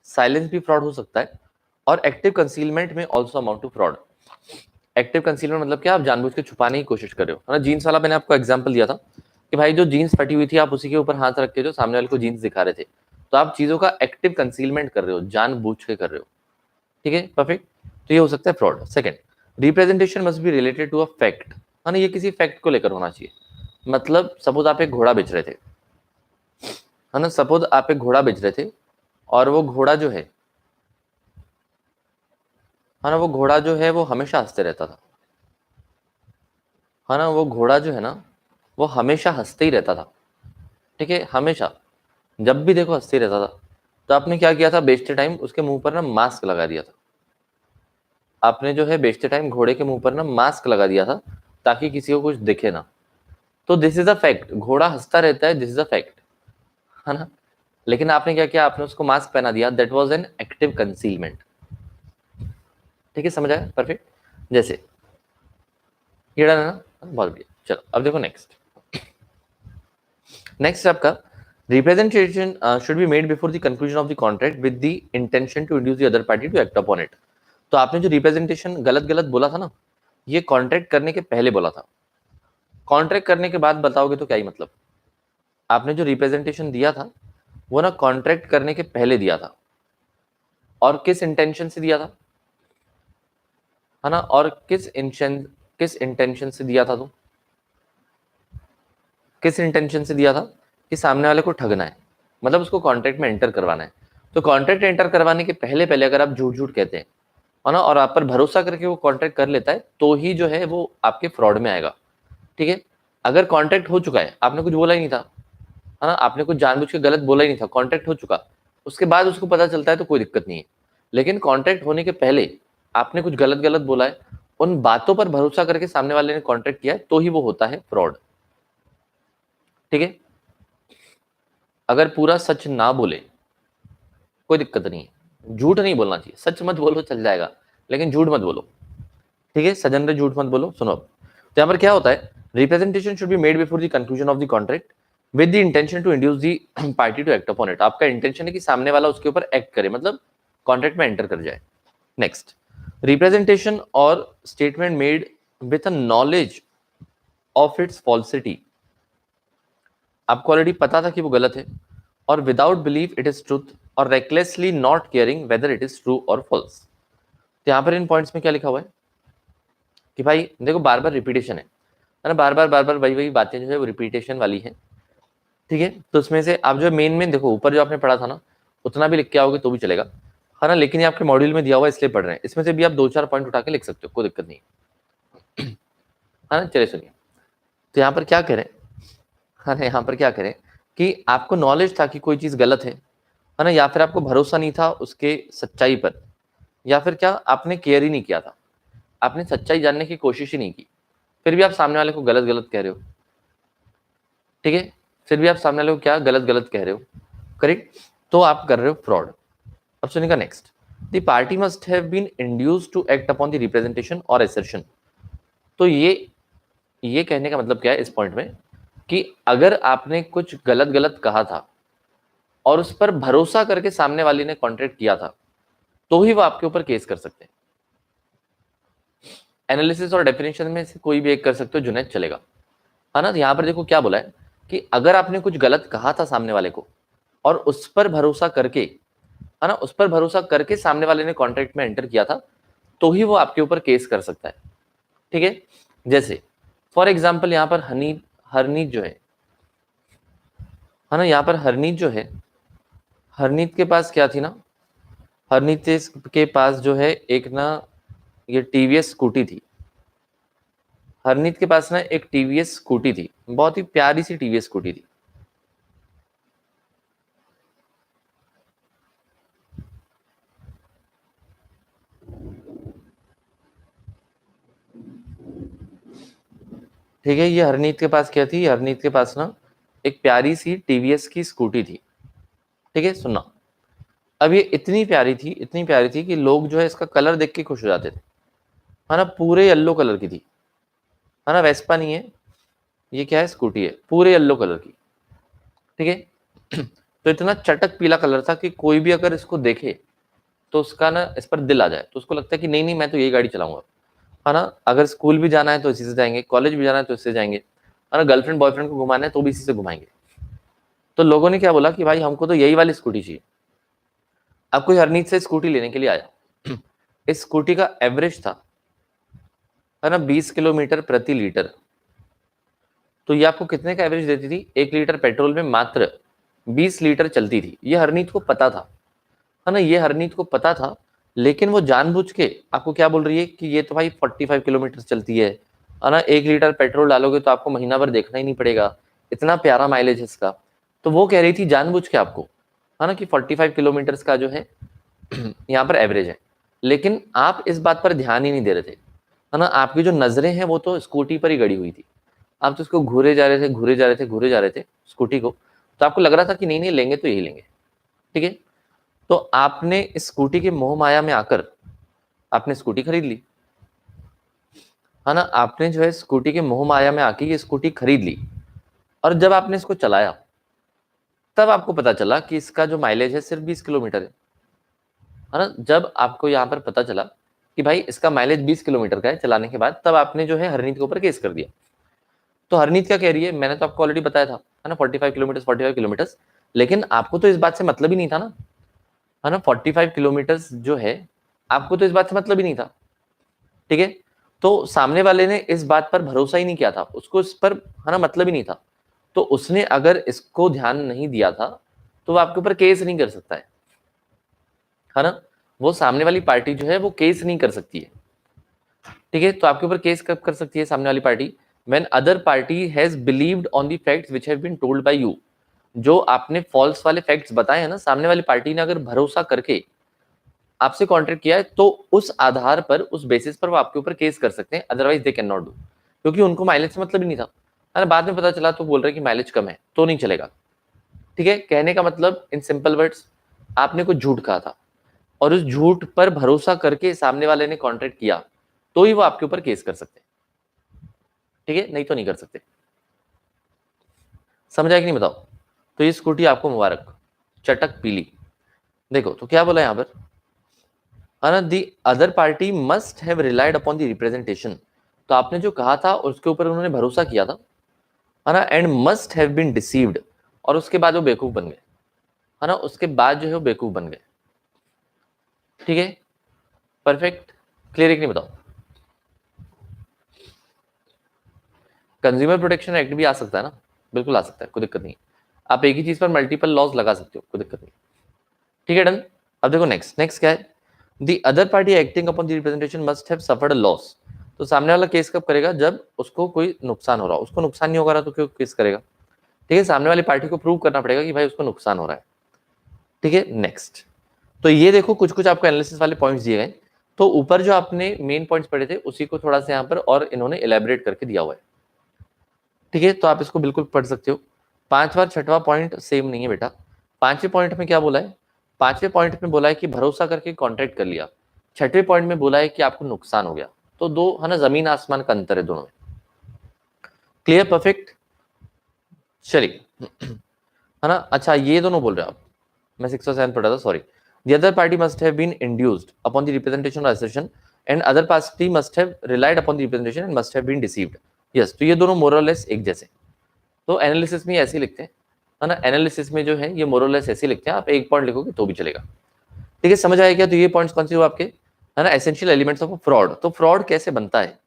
साइलेंस भी फ्रॉड हो सकता है, और एक्टिव कंसीलमेंट में also amount to fraud. Active concealment मतलब क्या, आप जानबूझ के छुपाने की कोशिश कर रहे हो, है ना। जीन्स वाला मैंने आपको एग्जांपल दिया था कि भाई जो जीन्स फटी हुई थी आप उसी के ऊपर हाथ रख के जो सामने वाले को जीन्स दिखा रहे थे, तो आप चीजों का एक्टिव कंसीलमेंट कर रहे हो, जानबूझ के कर रहे हो। ठीक है, परफेक्ट। तो ये हो सकता है fraud. Second, representation must be related to a fact, है ना, ये किसी फैक्ट को लेकर होना चाहिए। मतलब सपोज आप एक घोड़ा बेच रहे थे, है ना, सपोज आप एक घोड़ा बेच रहे थे और वो घोड़ा जो है ना, वो घोड़ा जो है वो हमेशा हंसते रहता था, है ना, वो घोड़ा जो है ना वो हमेशा हंसते ही रहता था। ठीक है, हमेशा, जब भी देखो हंसते ही रहता था। तो आपने क्या किया था, बेचते टाइम उसके मुंह पर ना मास्क लगा दिया था। आपने जो है बेचते टाइम घोड़े के मुंह पर ना मास्क लगा दिया था ताकि किसी को कुछ दिखे ना। तो दिस इज अ फैक्ट, घोड़ा हंसता रहता है, दिस इज अ फैक्ट, है ना। लेकिन आपने क्या किया, आपने उसको मास्क पहना दिया, that was an active concealment. ठीक है, समझ आया, परफेक्ट। जैसे ये डन है ना, बहुत बढ़िया। चलो अब देखो नेक्स्ट। नेक्स्ट आपका representation should be made before the conclusion of the contract with the intention to induce the other party to act upon it. तो आपने जो रिप्रेजेंटेशन गलत गलत बोला था ना, ये कॉन्ट्रैक्ट करने के पहले बोला था। कॉन्ट्रैक्ट करने के बाद बताओगे तो क्या ही मतलब। आपने जो रिप्रेजेंटेशन दिया था वो ना कॉन्ट्रैक्ट करने के पहले दिया था, और किस इंटेंशन से दिया था, है ना, और किस इंटेंशन से दिया था, तो किस इंटेंशन से दिया था कि सामने वाले को ठगना है, मतलब उसको कॉन्ट्रैक्ट में एंटर करवाना है। तो कॉन्ट्रैक्ट एंटर करवाने के पहले पहले अगर आप झूठ झूठ कहते हैं, है ना, और आप पर भरोसा करके वो कॉन्ट्रैक्ट कर लेता है, तो ही जो है वो आपके फ्रॉड में आएगा। ठीक है, अगर कॉन्ट्रैक्ट हो चुका है, आपने कुछ बोला ही नहीं था, है ना, आपने कुछ जानबूझ के गलत बोला ही नहीं था, कॉन्ट्रैक्ट हो चुका, उसके बाद उसको पता चलता है तो कोई दिक्कत नहीं है। लेकिन कॉन्ट्रैक्ट होने के पहले आपने कुछ गलत गलत बोला है, उन बातों पर भरोसा करके सामने वाले ने कॉन्ट्रैक्ट किया है, तो ही वो होता है फ्रॉड। ठीक है, अगर पूरा सच ना बोले कोई दिक्कत नहीं है, झूठ नहीं बोलना चाहिए, सच मत बोलो चल जाएगा, लेकिन झूठ मत बोलो। ठीक है, सजन रे झूठ मत बोलो। सुनो अब, तो यहाँ पर क्या होता है representation should be made before the conclusion of the contract with the intention to induce the party to act upon it. आपका इंटेंशन है कि सामने वाला उसके ऊपर एक्ट करे, मतलब कॉन्ट्रैक्ट में एंटर कर जाए। Next, representation or statement made with a knowledge of its falsity. आपको ऑलरेडी पता था कि वो गलत है, or without believe it is truth, or recklessly not caring whether it is true or false. तो यहाँ पर इन पॉइंट्स में क्या लिखा हुआ है कि भाई देखो बार बार रिपीटेशन है ना, बार बार वही वही बातें जो है वो रिपीटेशन वाली है, ठीक है। तो उसमें से आप जो मेन मेन देखो, ऊपर जो आपने पढ़ा था ना उतना भी लिख के आओगे तो भी चलेगा, है ना, लेकिन ये आपके मॉड्यूल में दिया हुआ है इसलिए पढ़ रहे हैं, इसमें से भी आप 2-4 पॉइंट उठा के लिख सकते हो, कोई दिक्कत नहीं है ना। चलिए सुनिए, तो यहाँ पर क्या करें, है ना, यहाँ पर क्या करें कि आपको नॉलेज था कि कोई चीज गलत है ना, या फिर आपको भरोसा नहीं था उसके सच्चाई पर, या फिर क्या आपने केयर ही नहीं किया था, आपने सच्चाई जानने की कोशिश ही नहीं की, फिर भी आप सामने वाले को गलत गलत कह रहे हो, ठीक है, फिर भी आप सामने वाले को क्या गलत गलत कह रहे हो, करेक्ट, तो आप कर रहे हो फ्रॉड। अब सुनिएगा next, the party must have been induced to act upon the representation और असर्शन। तो ये कहने का मतलब क्या है इस पॉइंट में कि अगर आपने कुछ गलत गलत कहा था और उस पर भरोसा करके सामने वाले ने कॉन्ट्रैक्ट किया था, तो ही वो आपके ऊपर केस कर सकते हैं। एनालिसिस और डेफिनेशन में से कोई भी एक कर सकते हो, जुनैद चलेगा, है ना। तो यहाँ पर देखो क्या बोला है कि अगर आपने कुछ गलत कहा था सामने वाले को और उस पर भरोसा करके, है ना, उस पर भरोसा करके सामने वाले ने कॉन्ट्रैक्ट में एंटर किया था, तो ही वो आपके ऊपर केस कर सकता है, ठीक है। जैसे फॉर एग्जाम्पल यहाँ पर हरनीत जो है ना, यहाँ पर हरनीत जो है, हरनीत के पास क्या थी ना, हरनीत के पास जो है एक ना ये टीवीएस स्कूटी थी, हरनीत के पास ना एक टीवीएस स्कूटी थी, बहुत ही प्यारी सी टीवीएस स्कूटी थी, ठीक है। ये हरनीत के पास क्या थी, हरनीत के पास ना एक प्यारी सी टीवीएस की स्कूटी थी, ठीक है। सुनना, अब ये इतनी प्यारी थी कि लोग जो है इसका कलर देख के खुश हो जाते थे, है ना, पूरे येलो कलर की थी, है ना, वेस्पा नहीं है, ये क्या है, स्कूटी है, पूरे येलो कलर की, ठीक है। तो इतना चटक पीला कलर था कि कोई भी अगर इसको देखे तो उसका ना इस पर दिल आ जाए, तो उसको लगता है कि नहीं नहीं मैं तो यही गाड़ी चलाऊंगा, है ना। अगर स्कूल भी जाना है तो इसी से जाएंगे, कॉलेज भी जाना है तो इससे जाएंगे, है ना, गर्लफ्रेंड बॉयफ्रेंड को घुमाना है तो भी इसी से घुमाएंगे। तो लोगों ने क्या बोला कि भाई हमको तो यही वाली स्कूटी चाहिए। अब कोई हरनीत से स्कूटी लेने के लिए आया, इस स्कूटी का एवरेज था, है ना, 20 किलोमीटर प्रति लीटर। तो ये आपको कितने का एवरेज देती थी, 1 लीटर पेट्रोल में मात्र 20 लीटर चलती थी। ये हरनीत को पता था, है ना, ये हरनीत को पता था, लेकिन वो जानबूझ के आपको क्या बोल रही है कि ये तो भाई 45 किलोमीटर चलती है ना, 1 लीटर पेट्रोल डालोगे तो आपको महीना भर देखना ही नहीं पड़ेगा, इतना प्यारा माइलेज है इसका। तो वो कह रही थी जानबूझ के आपको, है ना, कि 45 किलोमीटर का जो है यहाँ पर एवरेज है, लेकिन आप इस बात पर ध्यान ही नहीं दे रहे थे, है ना, आपकी जो नजरें हैं वो तो स्कूटी पर ही गड़ी हुई थी, आप तो उसको घूरे जा रहे थे घूरे जा रहे थे घूरे जा रहे थे स्कूटी को, तो आपको लग रहा था कि नहीं नहीं लेंगे तो यही लेंगे, ठीक है। तो आपने इस स्कूटी के मोह माया में आकर आपने स्कूटी खरीद ली, है ना, आपने जो है स्कूटी के मोह माया में आके ये स्कूटी खरीद ली, और जब आपने इसको चलाया तब आपको पता चला कि इसका जो माइलेज है सिर्फ 20 किलोमीटर है ना। जब आपको यहाँ पर पता चला कि भाई इसका माइलेज 20 किलोमीटर का है चलाने के बाद, तब आपने जो है हरनीत के ऊपर केस कर दिया। तो हरनीत क्या कह रही है, मैंने तो आपको ऑलरेडी बताया था, है ना, 45 किलोमीटर, लेकिन आपको तो इस बात से मतलब ही नहीं था ना, है ना, 45 किलोमीटर जो है आपको तो इस बात से मतलब ही नहीं था, ठीक है। तो सामने वाले ने इस बात पर भरोसा ही नहीं किया था, उसको इस पर, है ना, मतलब ही नहीं था, तो उसने अगर इसको ध्यान नहीं दिया था तो वो आपके ऊपर केस नहीं कर सकता है ना, वो सामने वाली पार्टी जो है वो केस नहीं कर सकती है, ठीक है। तो आपके ऊपर केस कब कर सकती है सामने वाली party, when other party has believed on the facts which have been told by you. जो आपने फॉल्स वाले फैक्ट्स बताए हैं ना, सामने वाली पार्टी ने अगर भरोसा करके आपसे कॉन्ट्रैक्ट किया है तो उस आधार पर, उस बेसिस पर वो आपके ऊपर केस कर सकते हैं, otherwise they can not do, क्योंकि उनको माइलेज से मतलब ही नहीं था, अरे बाद में पता चला तो बोल रहे कि माइलेज कम है तो नहीं चलेगा, ठीक है। कहने का मतलब इन सिंपल वर्ड्स, आपने कुछ झूठ कहा था और उस झूठ पर भरोसा करके सामने वाले ने कॉन्ट्रैक्ट किया, तो ही वो आपके ऊपर केस कर सकते हैं, ठीक है, नहीं तो नहीं कर सकते। समझ आया कि नहीं बताओ? तो ये स्कूटी आपको मुबारक, चटक पीली। देखो तो क्या बोला यहाँ पर, है ना, the other party must have relied upon the representation. तो आपने जो कहा था उसके ऊपर उन्होंने भरोसा किया था, है ना, and must have been deceived, और उसके बाद वो बेवकूफ बन गए, है ना, उसके बाद जो है वो बेवकूफ बन गए। ठीक है, परफेक्ट, क्लियर है कि नहीं बताओ? कंज्यूमर प्रोटेक्शन एक्ट भी आ सकता है ना, बिल्कुल आ सकता है, कोई दिक्कत नहीं। आप एक ही चीज पर मल्टीपल लॉज लगा सकते हो, कोई दिक्कत नहीं। ठीक है, डन। अब देखो नेक्स्ट, नेक्स्ट क्या है, the other party acting upon the representation must have suffered a loss. तो सामने वाला केस कब करेगा, जब उसको कोई नुकसान हो रहा हो। उसको नुकसान नहीं होगा रहा तो क्यों केस करेगा? ठीक है, सामने वाली पार्टी को प्रूव करना पड़ेगा कि भाई उसको नुकसान हो रहा है। ठीक है, नेक्स्ट। तो ये देखो कुछ कुछ आपको एनालिसिस वाले पॉइंट्स दिए गए। तो ऊपर जो आपने मेन पॉइंट्स पढ़े थे उसी को थोड़ा सा यहाँ पर और इन्होंने एलैबोरेट करके दिया हुआ है। ठीक है, तो आप इसको बिल्कुल पढ़ सकते हो। पांचवा छठवां पॉइंट सेम नहीं है बेटा। पांचवें पॉइंट में क्या बोला है, पांचवें पॉइंट में बोला है कि भरोसा करके कॉन्ट्रैक्ट कर लिया। छठवें पॉइंट में बोला है कि आपको नुकसान हो गया। तो दो है ना, जमीन आसमान का अंतर है दोनों में। क्लियर, परफेक्ट, चलिए। है ना, अच्छा ये दोनों बोल रहे हो आप, मैं 6 और 7 पढ़ा था, sorry. The other party must have been induced upon the representation or assertion, and other party must have relied upon the representation and must have been deceived. Yes, तो ये दोनों मोरलेस एक जैसे। तो एनालिसिस में ऐसे ही लिखते हैं, है ना, एनालिसिस में जो है ये मोरलेस ऐसे ही लिखते हैं। आप एक पॉइंट लिखोगे तो भी चलेगा। ठीक है, समझ आया क्या? तो ये पॉइंट्स कौन से हुए आपके, है ना, एसेंशियल एलिमेंट्स ऑफ फ्रॉड। तो फ्रॉड कैसे बनता है,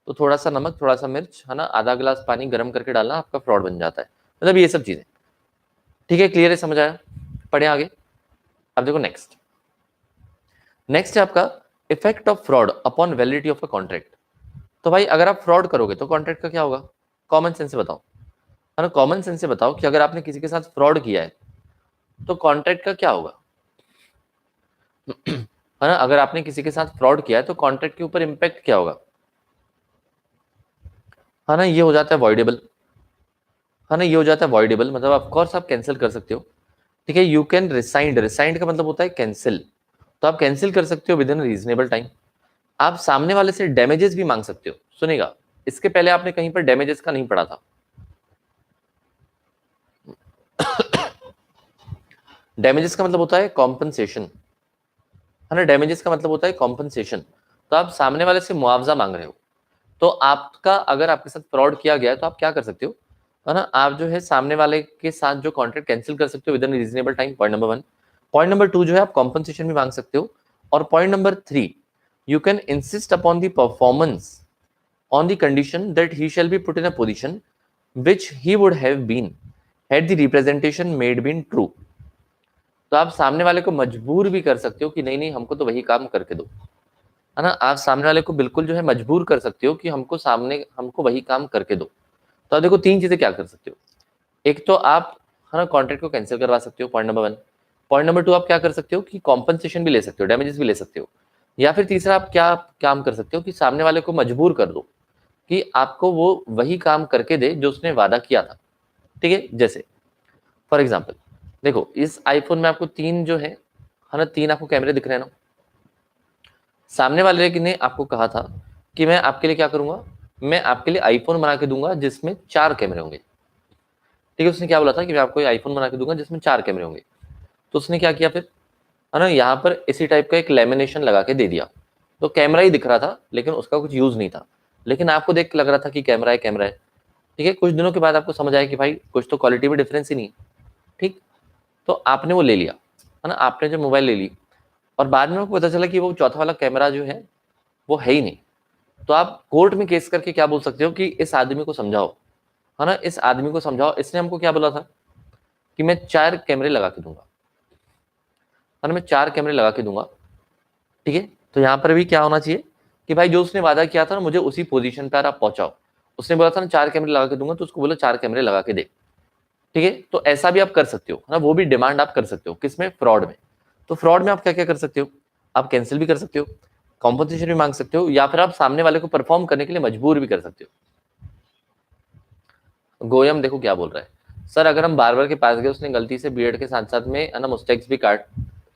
तो थोड़ा सा नमक, थोड़ा सा मिर्च, है ना, आधा गिलास पानी गर्म करके डालना, आपका फ्रॉड बन जाता है। मतलब ये सब चीजें। ठीक है, क्लियर है, समझ आया? पढ़े आगे। अब देखो नेक्स्ट, नेक्स्ट है आपका effect of fraud upon validity of a contract. तो भाई अगर आप फ्रॉड करोगे तो कॉन्ट्रैक्ट का क्या होगा? कॉमन सेंस से बताओ, है ना, कॉमन सेंस से बताओ कि अगर आपने किसी के साथ फ्रॉड किया है तो कॉन्ट्रैक्ट का क्या होगा? है ना, अगर आपने किसी के साथ फ्रॉड किया है तो कॉन्ट्रैक्ट के ऊपर इंपैक्ट क्या होगा? है ना, ये हो जाता है वॉइडेबल। है ना, ये हो जाता है वॉइडेबल, मतलब ऑफकोर्स आप कैंसिल कर सकते हो। ठीक है, यू कैन रिसाइंड, रिसाइंड का मतलब होता है कैंसिल। तो आप कैंसिल कर सकते हो विद इन रीजनेबल टाइम। आप सामने वाले से डैमेजेस भी मांग सकते हो। सुनेगा, इसके पहले आपने कहीं पर डैमेजेस का नहीं पढ़ा था। डैमेजेस का मतलब होता है कॉम्पनसेशन, है ना, डैमेजेस का मतलब होता है कॉम्पनसेशन। तो आप सामने वाले से मुआवजा मांग रहे हो। तो आपका अगर आपके साथ फ्रॉड किया गया है तो आप क्या कर सकते हो, है ना, आप जो है सामने वाले के साथ जो कॉन्ट्रैक्ट कैंसिल कर सकते हो with in reasonable time, point number 1। Point number 2 जो है आप कॉम्पनसेशन भी मांग सकते हो। और point number 3, you can insist upon the performance on the condition that he shall be put in a position which he would have been had the representation made been true। तो आप सामने वाले को मजबूर भी कर सकते हो कि नहीं नहीं हमको तो वही काम करके दो, है ना, आप सामने वाले को बिल्कुल जो है मजबूर कर सकते हो कि हमको वही काम करके दो। तो आप देखो 3 चीजें क्या कर सकते हो। एक तो आप, है ना, कॉन्ट्रैक्ट को कैंसिल करवा सकते हो, पॉइंट नंबर 1। पॉइंट नंबर 2 आप क्या कर सकते हो कि कॉम्पनसेशन भी ले सकते हो, डैमेजेस भी ले सकते हो। या फिर तीसरा आप क्या काम कर सकते हो कि सामने वाले को मजबूर कर दो कि आपको वो वही काम करके दे जो उसने वादा किया था। ठीक है, जैसे फॉर एग्जाम्पल देखो इस आईफोन में आपको 3 जो है ना, 3 आपको कैमरे दिख रहे हैं ना। सामने वाले ने आपको कहा था कि मैं आपके लिए क्या करूंगा, मैं आपके लिए आईफोन बना के दूंगा जिसमें 4 कैमरे होंगे। ठीक है, उसने क्या बोला था कि मैं आपको आईफोन बना के दूंगा जिसमें 4 कैमरे होंगे। तो उसने क्या किया फिर, है ना, यहाँ पर इसी टाइप का एक लेमिनेशन लगा के दे दिया। तो कैमरा ही दिख रहा था लेकिन उसका कुछ यूज नहीं था, लेकिन आपको देख के लग रहा था कि कैमरा है, कैमरा है। ठीक है, कुछ दिनों के बाद आपको समझ आया कि भाई कुछ तो क्वालिटी में डिफरेंस ही नहीं। ठीक, तो आपने वो ले लिया, है ना, आपने जो मोबाइल ले ली, और बाद में आपको पता चला कि वो चौथा वाला कैमरा जो है वो है ही नहीं। तो आप कोर्ट में केस करके क्या बोल सकते हो कि इस आदमी को समझाओ, है ना, इस आदमी को समझाओ, इसने हमको क्या बोला था कि मैं 4 कैमरे लगा के दूंगा, है ना, मैं 4 कैमरे लगा के दूंगा। ठीक है, तो यहाँ पर भी क्या होना चाहिए कि भाई जो उसने वादा किया था ना मुझे उसी पोजीशन पर आप पहुंचाओ। उसने बोला था ना 4 कैमरे लगा के दूंगा, तो उसको बोलो 4 कैमरे लगा के दे। ठीक है, तो ऐसा भी आप कर सकते हो, है ना, वो भी डिमांड आप कर सकते हो, किसमें, फ्रॉड में। तो फ्रॉड में आप क्या क्या कर सकते हो, आप कैंसिल भी कर सकते हो, कॉम्पनसेशन भी मांग सकते हो, या फिर आप सामने वाले को परफॉर्म करने के लिए मजबूर भी कर सकते हो। गोयम देखो क्या बोल रहा है, सर अगर हम बार्बर के पास गए, उसने गलती से बियर्ड के साथ साथ में, है ना, मुस्टैक्स भी कट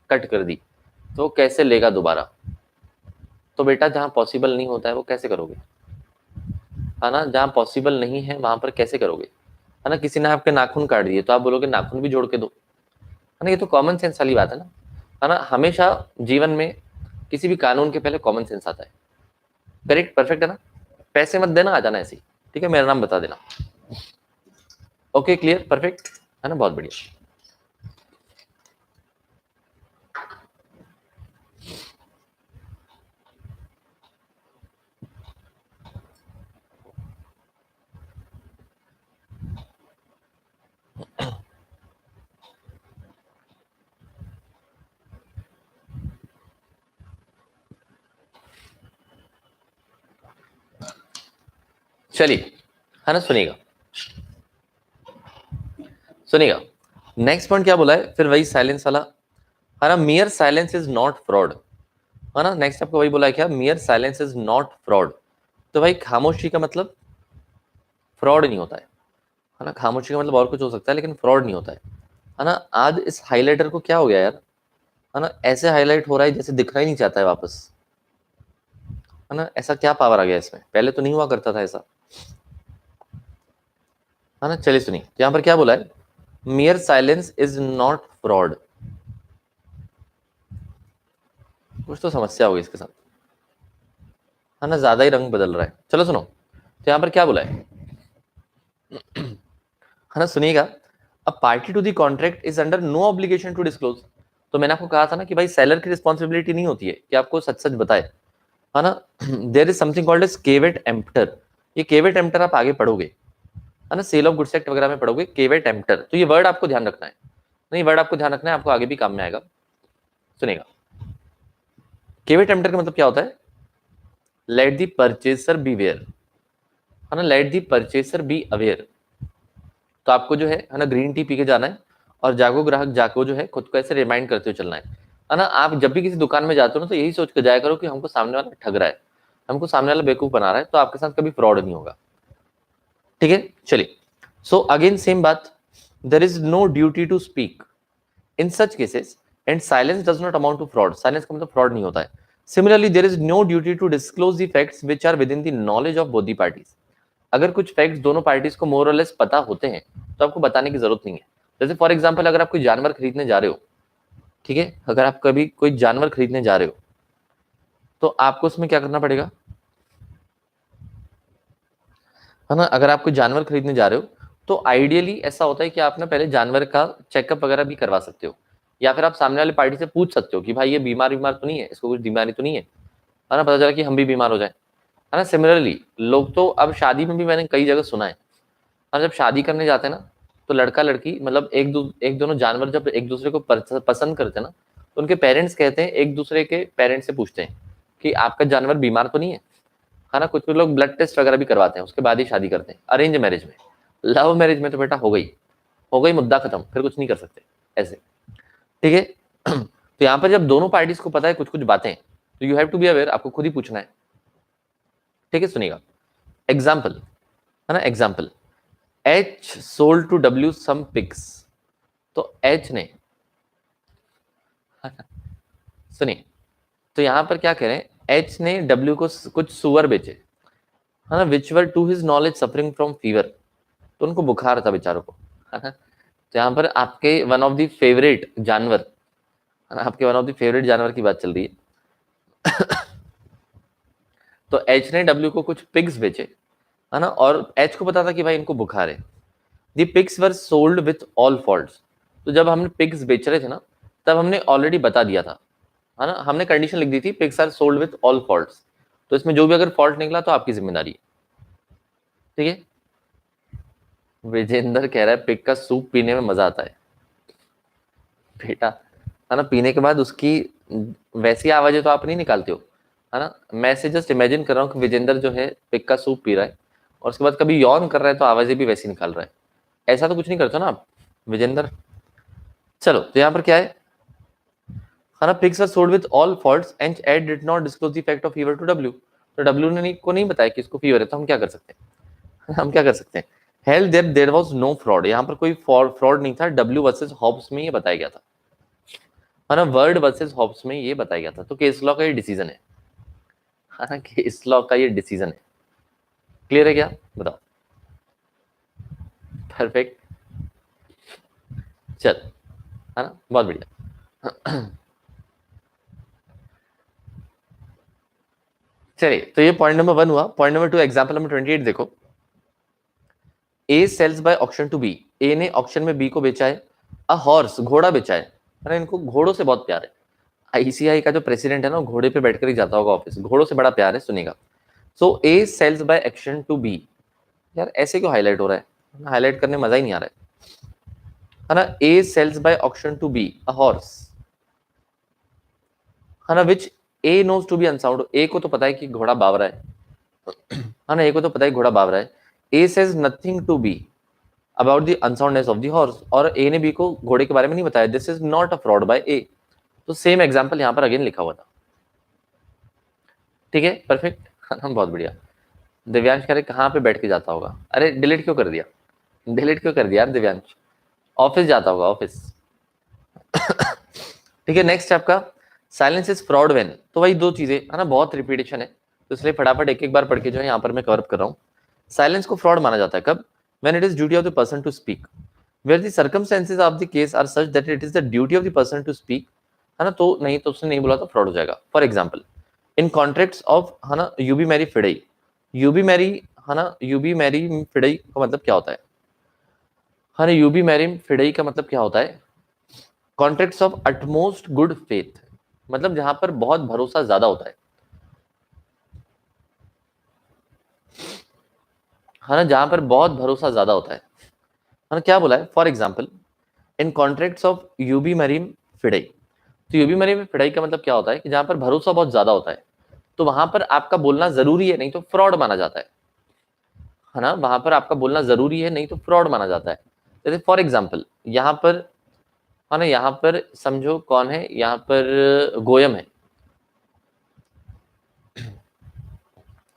कर दी, तो कैसे लेगा दोबारा? तो बेटा जहां पॉसिबल नहीं होता है वो कैसे करोगे, है ना, जहाँ पॉसिबल नहीं है वहां पर कैसे करोगे, है ना। किसी ने आपके नाखून काट दिए तो आप बोलोगे नाखून भी जोड़ के दो, है ना। ये तो कॉमन सेंस वाली बात है ना। हमेशा जीवन में किसी भी कानून के पहले कॉमन सेंस आता है। करेक्ट, परफेक्ट है ना। पैसे मत देना, आ जाना ऐसे ही, ठीक है, मेरा नाम बता देना। ओके, क्लियर, परफेक्ट, है ना, बहुत बढ़िया। चलिए, है ना, सुनिएगा सुनिएगा। नेक्स्ट पॉइंट क्या बोला है, फिर वही साइलेंस वाला, है ना। Mere silence is not fraud, है ना। नेक्स्ट आपको वही बोला है क्या, मियर साइलेंस इज नॉट फ्रॉड। तो भाई खामोशी का मतलब फ्रॉड नहीं होता है ना। खामोशी का मतलब और कुछ हो सकता है लेकिन फ्रॉड नहीं होता है ना। आज इस हाइलाइटर को क्या हो गया यार, है ना, ऐसे हाईलाइट हो रहा है जैसे दिखना ही नहीं चाहता है वापस, है ना। ऐसा क्या पावर आ गया इसमें, पहले तो नहीं हुआ करता था ऐसा, है ना। चलिए सुनिए, यहाँ पर क्या बोला है, मियर साइलेंस इज नॉट फ्रॉड। कुछ तो समस्या होगी इसके साथ, है ना, ज्यादा ही रंग बदल रहा है। चलो सुनो, तो यहाँ पर क्या बोला है ना, सुनिएगा। A party to the contract is under no obligation to disclose. तो मैंने आपको कहा था ना कि भाई सेलर की रिस्पॉन्सिबिलिटी नहीं होती है कि आपको सच सच बताए, है ना। There is something called as caveat emptor. ये केवेट एम्प्टर आप आगे पढ़ोगे, है ना, सेल ऑफ गुड्स एक्ट वगैरह में पढ़ोगे, केवेट एम्प्टर। तो ये वर्ड आपको ध्यान रखना है, नहीं, वर्ड आपको ध्यान रखना है, आपको आगे भी काम में आएगा। सुनेगा, केवेट एम्प्टर का मतलब क्या होता है, let the purchaser beware, है ना, let the purchaser be aware. तो आपको जो है ना, ग्रीन टी पी के जाना है और जागो ग्राहक जाको जो है खुद को ऐसे रिमाइंड करते हुए चलना है ना। आप जब भी किसी दुकान में जाते हो ना, तो यही सोच कर जाया करो कि हमको सामने वाला ठग रहा है, हमको सामने वाला बेवकूफ बना रहा है, तो आपके साथ कभी फ्रॉड नहीं होगा, ठीक है। चलिए, सो अगेन सेम बात, there is no duty to speak in such cases and silence does not amount to fraud. Silence का मतलब फ्रॉड नहीं होता है। Similarly there is no duty to disclose the facts which are within the knowledge of both the parties. अगर कुछ फैक्ट्स दोनों पार्टीज को मोर और लेस पता होते हैं तो आपको बताने की जरूरत नहीं है। जैसे फॉर एग्जांपल, अगर आप कोई जानवर खरीदने जा रहे हो, ठीक है, अगर आप कभी कोई जानवर खरीदने जा रहे हो तो आपको उसमें क्या करना पड़ेगा, है ना। अगर आप कोई जानवर खरीदने जा रहे हो तो आइडियली ऐसा होता है कि आप ना पहले जानवर का चेकअप वगैरह भी करवा सकते हो, या फिर आप सामने वाले पार्टी से पूछ सकते हो कि भाई ये बीमार बीमार तो नहीं है, इसको कुछ बीमारी तो नहीं है ना, पता चला कि हम भी बीमार हो जाए, है ना। सिमिलरली लोग तो अब शादी में भी मैंने कई जगह सुना है, और जब शादी करने जाते हैं ना, तो लड़का लड़की मतलब एक दोनों जानवर जब एक दूसरे को पसंद करते हैं ना, तो उनके पेरेंट्स कहते हैं, एक दूसरे के पेरेंट्स से पूछते हैं कि आपका जानवर बीमार तो नहीं है ना। कुछ लोग ब्लड टेस्ट वगैरह भी करवाते हैं, उसके बाद ही शादी करते हैं। अरेंज मैरिज में, लव मैरिज में तो बेटा हो गई मुद्दा खत्म, फिर कुछ नहीं कर सकते ऐसे, ठीक है। तो यहाँ पर जब दोनों पार्टीज को पता है कुछ कुछ बातें, तो you have to be aware, आपको खुद ही पूछना है, ठीक है। सुनिएगा, एग्जाम्पल, है ना, example, H sold to W some pigs. तो एच ने, सुनिए, तो यहां पर क्या कह रहे हैं, एच ने डब्ल्यू को कुछ सुअर बेचे, है ना, which were to his knowledge suffering from fever. तो उनको बुखार था बेचारों को, है ना। तो यहाँ पर आपके वन ऑफ द फेवरेट जानवर, है ना, आपके वन ऑफ द फेवरेट जानवर की बात चल रही है। तो एच ने डब्ल्यू को कुछ पिग्स बेचे, है ना, और एच को पता था कि भाई इनको बुखार है। The pigs were sold with all faults. तो जब हमने पिग्स बेच रहे थे ना, तब हमने ऑलरेडी बता दिया था, है ना, हमने कंडीशन लिख दी थी, pigs are sold with all faults. तो इसमें जो भी अगर फॉल्ट निकला तो आपकी जिम्मेदारी है, ठीक है। विजेंद्र कह रहा है पिग का सूप पीने में मजा आता है, बेटा, है ना, पीने के बाद उसकी वैसी आवाजें तो आप नहीं निकालते हो, है ना। मैं से जस्ट इमेजिन कर रहा हूँ कि विजेंद्र जो है पिग का सूप पी रहा है और उसके बाद कभी यौन कर रहा है तो आवाजें भी वैसी निकाल रहा है। ऐसा तो कुछ नहीं करते ना आप, विजेंद्र। चलो, तो यहाँ पर क्या है ना, pigs are sold with all faults and H did not disclose the fact of fever to W. तो डब्ल्यू ने को नहीं बताया कि इसको फीवर है, तो हम क्या कर सकते हैं, हम क्या कर सकते हैं, held there was no fraud. यहाँ पर कोई फ्रॉड नहीं था, डब्ल्यू वर्सेस हॉब्स में ये बताया गया था, है ना, वर्ड वर्सेस हॉब्स में ये बताया गया था। तो केस लॉ का ये डिसीजन है ना, केस लॉ का ये डिसीजन है, क्लियर है क्या, बताओ। परफेक्ट, चल, है ना, बहुत बढ़िया। चलिए, तो ये पॉइंट नंबर 1 हुआ। पॉइंट नंबर 2, एग्जांपल नंबर 28 देखो। A sells by auction to B, A ने ऑक्शन में बी को बेचा है। अ हॉर्स, घोड़ा बेचा है, अरे इनको घोड़ों से बहुत प्यार है। आईसीआई का जो प्रेसिडेंट है ना, घोड़े पे बैठकर ही जाता होगा ऑफिस, घोड़ों से बड़ा प्यार है, सुनेगा। So A sells by auction to B, यार ऐसे क्यों हाईलाइट हो रहा है, हाईलाइट करने मजा ही नहीं आ रहा है ना। A sells by auction to B a horse, है ना, which A knows to be unsound, A को तो पता है कि घोड़ा बावरा है ना, ए को तो पता है घोड़ा बावरा है। A says nothing to B about the unsoundness of the horse, और ए ने बी को घोड़े के बारे में नहीं बताया। This is not a fraud by A. तो सेम एग्जांपल यहां पर अगेन लिखा हुआ था, ठीक है, परफेक्ट। बहुत बढ़िया। दिव्यांश कह रहे कहाँ पे बैठ के जाता होगा, अरे डिलीट क्यों कर दिया, डिलीट क्यों कर दिया यार दिव्यांश, ऑफिस जाता होगा, ऑफिस। ठीक है, नेक्स्ट आपका साइलेंस इज फ्रॉड व्हेन, तो वही दो चीजें है ना, बहुत रिपीटेशन है, तो इसलिए फटाफट एक एक बार पढ़ के जो है यहाँ पर मैं कवर कर रहा हूँ। साइलेंस को फ्रॉड माना जाता है कब, when it is duty of the person to speak, where the circumstances of the case are such that it is the duty of the person to speak, है ना, तो नहीं तो उसने नहीं बोला तो फ्रॉड हो जाएगा। For example in contracts of, है ना, यू बी मैरी फिडई, यू बी मैरी, है ना, यू बी मैरी फिडई का मतलब क्या होता है ना, यू बी मैरी फिडई का मतलब क्या होता है, contracts of utmost good faith, मतलब जहां पर बहुत भरोसा ज्यादा होता है ना, जहां पर बहुत भरोसा ज्यादा होता है ना, क्या बोला है, for example in contracts of uberrimae fidei, तो यूबी मरीम फिडई का मतलब क्या होता है कि जहां पर भरोसा बहुत ज्यादा होता है, तो वहां पर आपका बोलना जरूरी है, नहीं तो फ्रॉड माना जाता है ना, वहां पर आपका बोलना जरूरी है, नहीं तो फ्रॉड माना जाता है। जैसे फॉर एग्जाम्पल यहाँ पर, है ना, यहाँ पर समझो कौन है, यहाँ पर गोयम है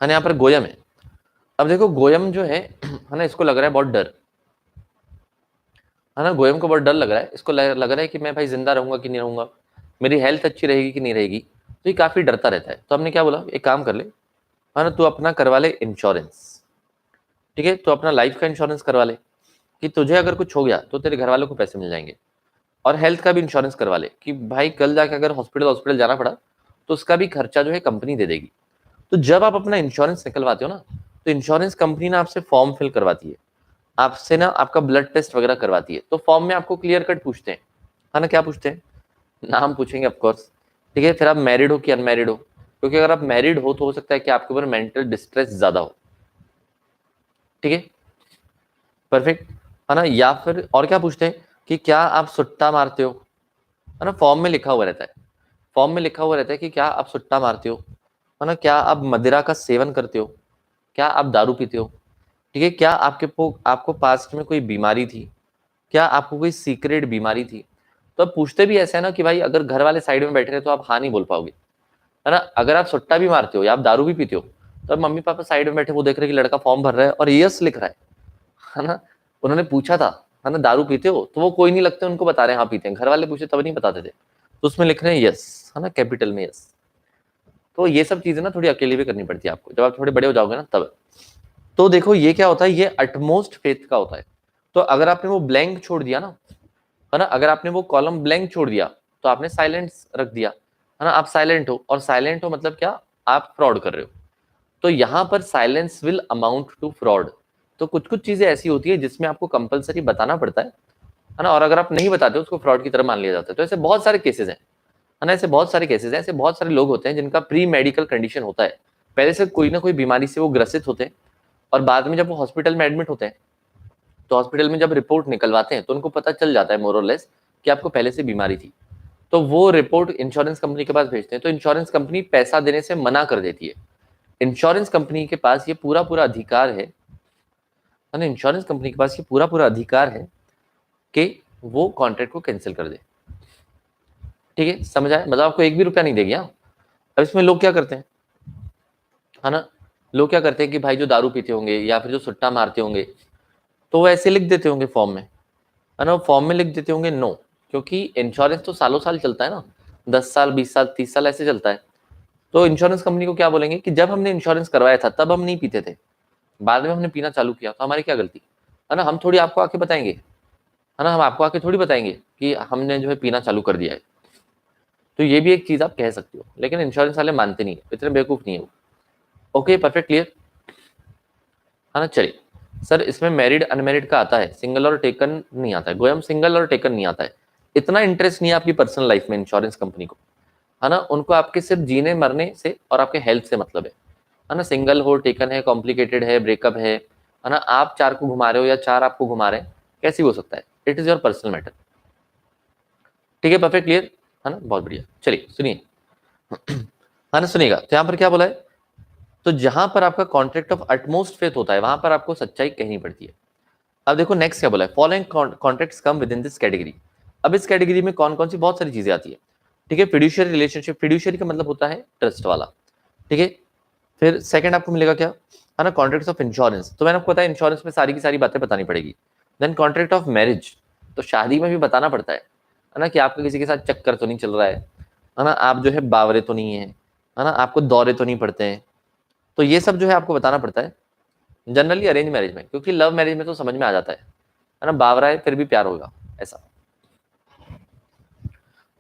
ना, यहाँ पर गोयम है। अब देखो गोयम जो है ना, इसको लग रहा है बहुत डर, है ना, गोयम को बहुत डर लग रहा है, इसको लग रहा है कि मैं भाई जिंदा रहूंगा कि नहीं रहूंगा, मेरी हेल्थ अच्छी रहेगी कि नहीं रहेगी, तो ये काफी डरता रहता है। तो हमने क्या बोला, एक काम कर ले, है ना, तू अपना करवा ले इंश्योरेंस, ठीक है, तो अपना लाइफ का इंश्योरेंस करवा ले कि तुझे अगर कुछ हो गया तो तेरे घर वालों को पैसे मिल जाएंगे, और हेल्थ का भी इंश्योरेंस करवा ले कि भाई कल जाके अगर हॉस्पिटल हॉस्पिटल जाना पड़ा तो उसका भी खर्चा जो है कंपनी दे देगी। तो जब आप अपना इंश्योरेंस निकलवाते हो ना, तो इंश्योरेंस कंपनी ना आपसे फॉर्म फिल करवाती है, आपसे ना आपका ब्लड टेस्ट वगैरह करवाती है, तो फॉर्म में आपको क्लियर कट पूछते हैं, है ना, क्या पूछते हैं, नाम पूछेंगे ऑफकोर्स, ठीक है, फिर आप मैरिड हो कि अनमैरिड हो, क्योंकि अगर आप मैरिड हो तो हो सकता है कि आपके ऊपर मेंटल डिस्ट्रेस ज्यादा हो, ठीक है, परफेक्ट, है ना, या फिर और क्या पूछते हैं कि क्या आप सुट्टा मारते हो, है ना, फॉर्म में लिखा हुआ रहता है, फॉर्म में लिखा हुआ रहता है कि क्या आप सुट्टा मारते हो, है ना, क्या आप मदिरा का सेवन करते हो, क्या आप दारू पीते हो, ठीक है, क्या आपको पास्ट में कोई बीमारी थी, क्या आपको कोई सीक्रेट बीमारी थी। तो अब पूछते भी ऐसे है ना कि भाई अगर घर वाले साइड में बैठे रहे तो आप हाँ नहीं बोल पाओगे, है ना, अगर आप सुट्टा भी मारते हो या आप दारू भी पीते हो, तो अब मम्मी पापा साइड में बैठे, वो देख रहे कि लड़का फॉर्म भर रहा है और यस लिख रहा है ना, उन्होंने पूछा था, है ना, दारू पीते हो, तो वो कोई नहीं लगते उनको बता रहे हैं हाँ पीते हैं, घर वाले पूछे तब नहीं बताते थे, तो उसमें लिख रहे हैं यस, है ना, कैपिटल में यस। तो ये सब चीजें ना थोड़ी अकेले भी करनी पड़ती है आपको, जब आप थोड़े बड़े हो जाओगे ना तब। तो देखो ये क्या होता है, ये अटमोस्ट फेथ का होता है। तो अगर आपने वो ब्लैंक छोड़ दिया ना, है ना, अगर आपने वो कॉलम ब्लैंक छोड़ दिया तो आपने साइलेंस रख दिया, है ना, आप साइलेंट हो, और साइलेंट हो मतलब क्या, आप फ्रॉड कर रहे हो, तो यहां पर silence will amount to fraud. तो कुछ कुछ चीजें ऐसी होती है जिसमें आपको कंपलसरी बताना पड़ता है ना, और अगर आप नहीं बताते उसको फ्रॉड की तरह मान लिया जाता है। तो ऐसे बहुत सारे केसेस हैं, है ना, ऐसे बहुत सारे केसेस हैं, ऐसे बहुत सारे लोग होते हैं जिनका प्री मेडिकल कंडीशन होता है, पहले से कोई ना कोई बीमारी से वो ग्रसित होते हैं, और बाद में जब वो हॉस्पिटल में एडमिट होते हैं तो हॉस्पिटल में जब रिपोर्ट निकलवाते हैं तो उनको पता चल जाता है मोर और लेस कि आपको पहले से बीमारी थी, तो वो रिपोर्ट इंश्योरेंस कंपनी के पास भेजते हैं, तो इंश्योरेंस कंपनी पैसा देने से मना कर देती है। इंश्योरेंस कंपनी के पास ये पूरा पूरा अधिकार है ना, इंश्योरेंस कंपनी के पास ये पूरा पूरा अधिकार है कि वो कॉन्ट्रैक्ट को कैंसिल कर दे, ठीक है, समझ आया, मतलब आपको एक भी रुपया नहीं देगी। हाँ, अब इसमें लोग क्या करते हैं, है ना, लोग क्या करते हैं कि भाई जो दारू पीते होंगे या फिर जो सुट्टा मारते होंगे तो वो ऐसे लिख देते होंगे फॉर्म में, है ना, फॉर्म में लिख देते होंगे नो, क्योंकि इंश्योरेंस तो सालों साल चलता है ना, 10 साल 20 साल 30 साल ऐसे चलता है। तो इंश्योरेंस कंपनी को क्या बोलेंगे कि जब हमने इंश्योरेंस करवाया था तब हम नहीं पीते थे, बाद में हमने पीना चालू किया तो हमारी क्या गलती है ना, हम थोड़ी आपको आके बताएंगे, है ना, हम आपको आके थोड़ी बताएंगे कि हमने जो है पीना चालू कर दिया है। तो ये भी एक चीज आप कह सकते हो, लेकिन इंश्योरेंस वाले मानते नहीं है, इतने बेवकूफ नहीं है वो। ओके परफेक्ट क्लियर, है ना। चलिए सर इसमें मैरिड अनमैरिड का आता है, सिंगल और टेकन नहीं आता है। गोयम सिंगल और टेकन नहीं आता है, इतना इंटरेस्ट नहीं है आपकी पर्सनल लाइफ में इंश्योरेंस कंपनी को, है ना। उनको आपके सिर्फ जीने मरने से और आपके हेल्थ से मतलब है ना। सिंगल हो, टेकन है, कॉम्प्लिकेटेड है, ब्रेकअप है ना, आप 4 को घुमा रहे हो या 4 आपको घुमा रहे हैं, कैसे हो सकता है, it is your personal matter. ठीक है परफेक्ट क्लियर, है ना, बहुत बढ़िया। चलिए सुनिए, है ना, सुनिएगा। तो यहाँ पर क्या बोला है, तो जहां पर आपका कॉन्ट्रैक्ट ऑफ अटमोस्ट फेथ होता है वहां पर आपको सच्चाई कहनी पड़ती है। अब देखो नेक्स्ट क्या बोला है, following contracts come with in this category. अब इस कैटेगरी में कौन कौन सी बहुत सारी चीजें आती है। ठीक है, फिड्यूशियरी रिलेशनशिप, फिड्यूशियरी का मतलब होता है ट्रस्ट वाला। ठीक है, फिर सेकंड आपको मिलेगा क्या, है ना, कॉन्ट्रैक्ट्स ऑफ इंश्योरेंस। तो मैंने आपको बताया इंश्योरेंस में सारी की सारी बातें बतानी पड़ेगी। देन कॉन्ट्रैक्ट ऑफ मैरिज, तो शादी में भी बताना पड़ता है ना, कि आपका किसी के साथ चक्कर तो नहीं चल रहा है ना, आप जो है बावरे तो नहीं है ना, आपको दौरे तो नहीं पड़ते हैं। तो ये सब जो है आपको बताना पड़ता है जनरली अरेंज मैरिज में, क्योंकि लव मैरिज में तो समझ में आ जाता है ना, बावरा है फिर भी प्यार होगा ऐसा।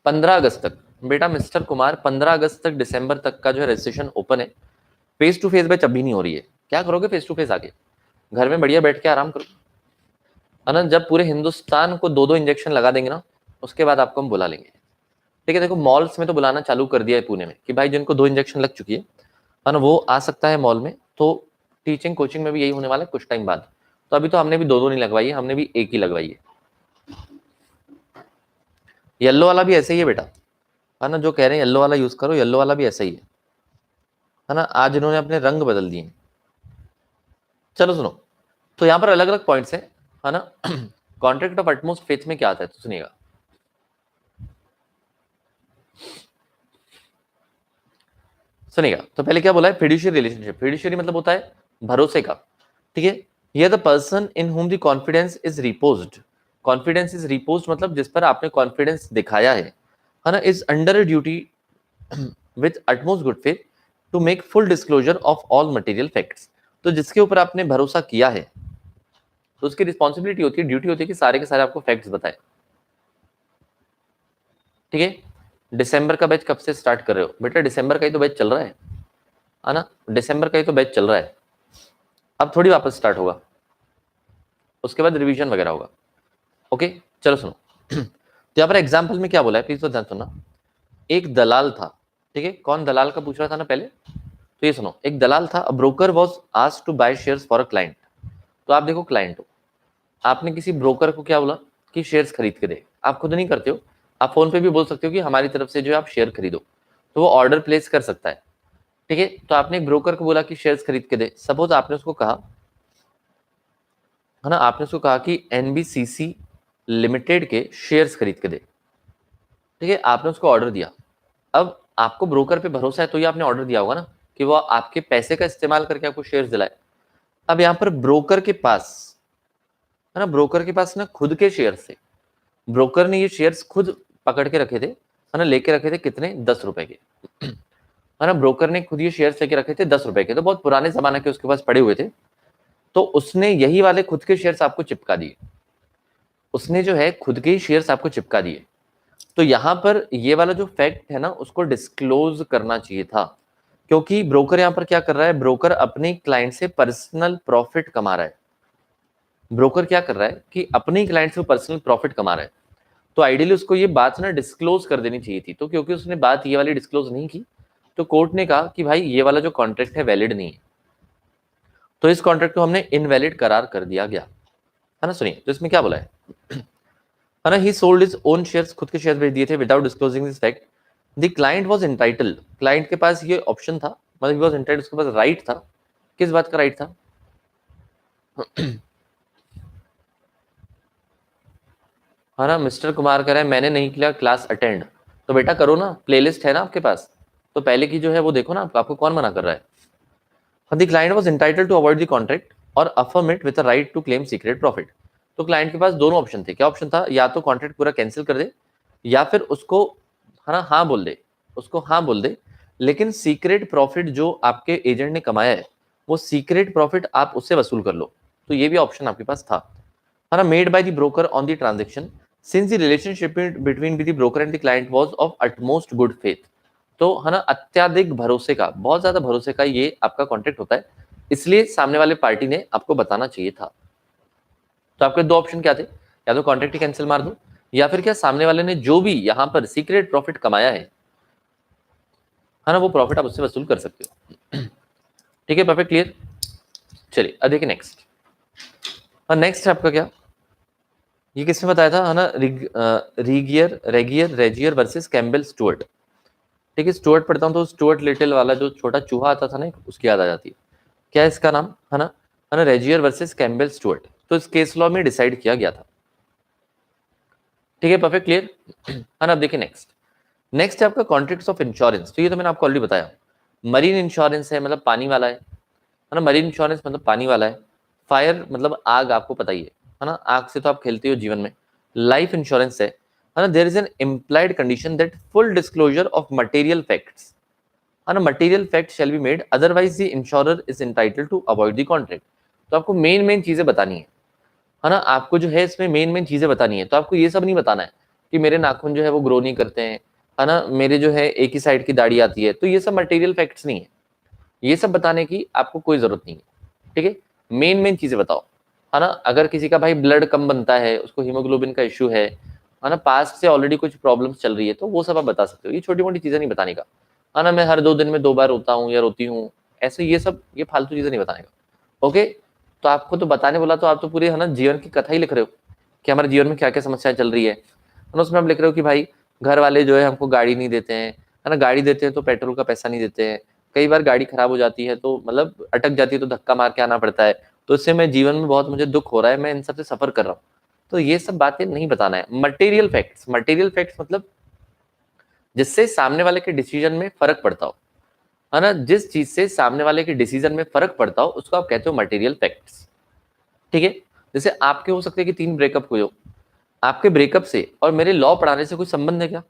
15 अगस्त तक बेटा मिस्टर कुमार, 15 अगस्त तक दिसंबर तक का जो है रजिस्ट्रेशन ओपन है। फेस टू फेस बैच अभी नहीं हो रही है, क्या करोगे फेस टू फेस आके, घर में बढ़िया बैठ के आराम करो, है ना। जब पूरे हिंदुस्तान को 2-2 इंजेक्शन लगा देंगे ना, उसके बाद आपको हम बुला लेंगे। ठीक है, देखो मॉल्स में तो बुलाना चालू कर दिया है पुणे में, कि भाई जिनको 2 इंजेक्शन लग चुकी है ना, वो आ सकता है मॉल में। तो टीचिंग कोचिंग में भी यही होने वाला है कुछ टाइम बाद। तो अभी तो हमने भी 2-2 नहीं लगवाई है, हमने भी एक ही लगवाई है। येलो वाला भी ऐसे ही है बेटा, है ना, जो कह रहे हैं येलो वाला यूज करो, येलो वाला भी ऐसा ही है ना। आज इन्होंने अपने रंग बदल दिए। चलो सुनो, तो यहाँ पर अलग अलग पॉइंट्स है ना। कॉन्ट्रैक्ट ऑफ अटमोस्ट फेथ में क्या आता है तो सुनिएगा, सुनिएगा। तो पहले क्या बोला है, फिड्यूशियरी रिलेशनशिप, फिड्यूशियरी मतलब होता है भरोसे का। ठीक है, ये the person in whom the confidence is reposed, confidence is reposed मतलब जिस पर आपने कॉन्फिडेंस दिखाया है ना, is under duty with utmost good faith to make full disclosure of all material facts. तो जिसके ऊपर आपने भरोसा किया है तो उसकी रिस्पॉन्सिबिलिटी होती है, ड्यूटी होती है कि सारे के सारे आपको फैक्ट्स बताए। ठीक है, दिसंबर का बैच कब से स्टार्ट कर रहे हो बेटा, दिसंबर का ही तो बैच चल रहा है ना, दिसंबर का ही तो बैच चल रहा है, अब थोड़ी वापस स्टार्ट होगा, उसके बाद रिवीजन वगैरह होगा। ओके चलो सुनो। तो यहाँ पर एग्जाम्पल में क्या बोला है प्लीज तो ध्यान सुनना। एक दलाल था, ठीक है, कौन दलाल का पूछ रहा था ना पहले, तो ये सुनो, एक दलाल था, a broker was asked to buy shares for a client. तो आप देखो क्लाइंट हो, आपने किसी ब्रोकर को क्या बोला कि शेयर्स खरीद के दे, आप खुद नहीं करते हो, आप फोन पे भी बोल सकते हो कि हमारी तरफ से जो है आप शेयर खरीदो, तो वो ऑर्डर प्लेस कर सकता है। ठीक है, तो आपने एक ब्रोकर को बोला कि शेयर्स खरीद के दे, सपोज आपने उसको कहा, है ना, आपने उसको कहा कि एनबीसीसी लिमिटेड के शेयर्स खरीद के दे। ठीक है, आपने उसको ऑर्डर दिया, अब आपको ब्रोकर पे भरोसा है तो ये आपने ऑर्डर दिया होगा ना, कि वो आपके पैसे का इस्तेमाल करके आपको शेयर्स दिलाए। अब यहाँ पर ब्रोकर के पास, है ना, ब्रोकर के पास ना खुद के शेयर्स थे, ब्रोकर ने ये शेयर्स खुद पकड़ के रखे थे, है ना, लेके रखे थे कितने, 10 रुपए के, है ना, ब्रोकर ने खुद ये शेयर्स लेके रखे थे 10 रुपए के, तो बहुत पुराने जमाने के उसके पास पड़े हुए थे। तो उसने यही वाले खुद के शेयर्स आपको चिपका दिए, उसने जो है खुद के ही शेयर्स आपको चिपका दिए। तो यहां पर ये वाला जो फैक्ट है ना उसको डिस्क्लोज करना चाहिए था, क्योंकि ब्रोकर यहां पर क्या कर रहा है, ब्रोकर अपने क्लाइंट से पर्सनल प्रॉफिट कमा रहा है। ब्रोकर क्या कर रहा है कि अपने क्लाइंट से पर्सनल प्रॉफिट कमा रहा है, तो आइडियली उसको ये बात ना डिस्क्लोज कर देनी चाहिए थी। तो क्योंकि उसने बात ये वाली डिस्क्लोज नहीं की, तो कोर्ट ने कहा कि भाई ये वाला जो कॉन्ट्रैक्ट है वैलिड नहीं है, तो इस कॉन्ट्रैक्ट को हमने इनवैलिड करार कर दिया गया, है ना। सुनिए, तो इसमें क्या बोला है ना, ही सोल्ड हिज ओन शेयर्स, खुद के शेयर बेच दिए थे without disclosing this fact. The client was entitled, client के पास ये ऑप्शन था, मतलब ही वाज एंटाइटल्ड, उसके पास राइट था। किस बात का राइट था, है ना, मिस्टर कुमार कह रहे हैं मैंने नहीं किया क्लास अटेंड, तो बेटा करो ना, प्लेलिस्ट है ना आपके पास, तो पहले की जो है वो देखो ना, आपको कौन मना कर रहा है। The client was entitled to avoid the contract or affirm it with a right to claim secret profit. तो क्लाइंट के पास दोनों ऑप्शन थे, क्या ऑप्शन था, या तो कॉन्ट्रैक्ट पूरा कैंसिल कर दे, या फिर उसको, है ना, हाँ बोल दे, उसको हाँ बोल दे, लेकिन सीक्रेट प्रॉफिट जो आपके एजेंट ने कमाया है वो सीक्रेट प्रॉफिट आप उससे वसूल कर लो, तो ये भी ऑप्शन आपके पास था, है ना। Made by the broker on the transaction since the relationship between the broker and the client was of utmost good faith. तो है ना, अत्याधिक भरोसे का, बहुत ज्यादा भरोसे का ये आपका कॉन्ट्रैक्ट होता है, इसलिए सामने वाले पार्टी ने आपको बताना चाहिए था। तो आपके दो ऑप्शन क्या थे, या तो कॉन्ट्रैक्ट ही कैंसिल मार दो, या फिर क्या सामने वाले ने जो भी यहाँ पर सीक्रेट प्रॉफिट कमाया है ना, वो प्रॉफिट आप उससे वसूल कर सकते हो। ठीक है, परफेक्ट, क्लियर। चलिए अब देखिए नेक्स्ट। और नेक्स्ट है आपका क्या, ये किसने बताया था, है ना, रेगियर वर्सेस कैम्बेल स्टुअर्ट। ठीक है, स्टुअर्ट पढ़ता हूँ तो स्टुअर्ट लिटिल वाला जो छोटा चूहा आता था ना, उसकी याद आ जाती है। क्या है इसका नाम, है ना रेजियर वर्सेस कैम्बेल स्टुअर्ट। तो इस केस लॉ में डिसाइड किया गया था। ठीक है, परफेक्ट, क्लियर। है ना, अब देखिए नेक्स्ट। नेक्स्ट है आपका कॉन्ट्रैक्ट्स ऑफ इंश्योरेंस। तो ये तो मैंने आपको ऑलरेडी बताया, मरीन इंश्योरेंस है, मतलब पानी वाला है ना, मरीन इंश्योरेंस मतलब पानी वाला है। फायर मतलब आग, आपको पता ही है ना, आग से तो आप खेलते हो जीवन में। लाइफ इंश्योरेंस है ना, there is an implied condition that full disclosure of material facts, है ना, material fact shall be made, otherwise the insurer is entitled to avoid the contract. तो आपको मेन मेन चीजें बतानी है ना, आपको जो है इसमें मेन मेन चीजें बतानी है। तो आपको ये सब नहीं बताना है कि मेरे नाखून जो है वो ग्रो नहीं करते हैं, है ना, मेरे जो है एक ही साइड की दाढ़ी आती है, तो ये सब मटेरियल फैक्ट्स नहीं है, ये सब बताने की आपको कोई जरूरत नहीं है। ठीक है, मेन मेन चीजें बताओ, है ना। अगर किसी का भाई ब्लड कम बनता है, उसको हीमोग्लोबिन का इश्यू है ना, पास्ट से ऑलरेडी कुछ प्रॉब्लम्स चल रही है, तो वो सब आप बता सकते हो। ये छोटी मोटी चीजें नहीं बताने का, है ना, मैं हर 2 दिन में 2 बार रोता हूँ या रोती हूँ, ऐसे ये सब ये फालतू चीजें नहीं बताने का। ओके, तो आपको तो बताने बोला, तो आप तो पूरे है ना जीवन की कथा ही लिख रहे हो कि हमारे जीवन में क्या क्या समस्याएं चल रही है ना। उसमें आप लिख रहे हो कि भाई घर वाले जो है हमको गाड़ी नहीं देते हैं, है ना, गाड़ी देते हैं तो पेट्रोल का पैसा नहीं देते हैं, कई बार गाड़ी खराब हो जाती है तो मतलब अटक जाती है तो धक्का मार के आना पड़ता है, तो इससे मैं जीवन में बहुत मुझे दुख हो रहा है, मैं इन सब से सफर कर रहा हूँ। तो ये सब बातें नहीं बताना है। मटेरियल फैक्ट्स, मटेरियल फैक्ट्स मतलब जिससे सामने वाले के डिसीजन में फर्क पड़ता हो, है ना, जिस चीज से सामने वाले के डिसीजन में फर्क पड़ता हो उसको आप कहते हो मटेरियल फैक्ट्स। ठीक है, जैसे आपके हो सकते हैं कि 3 ब्रेकअप हुए हो, आपके ब्रेकअप से और मेरे लॉ पढ़ाने से कोई संबंध है क्या,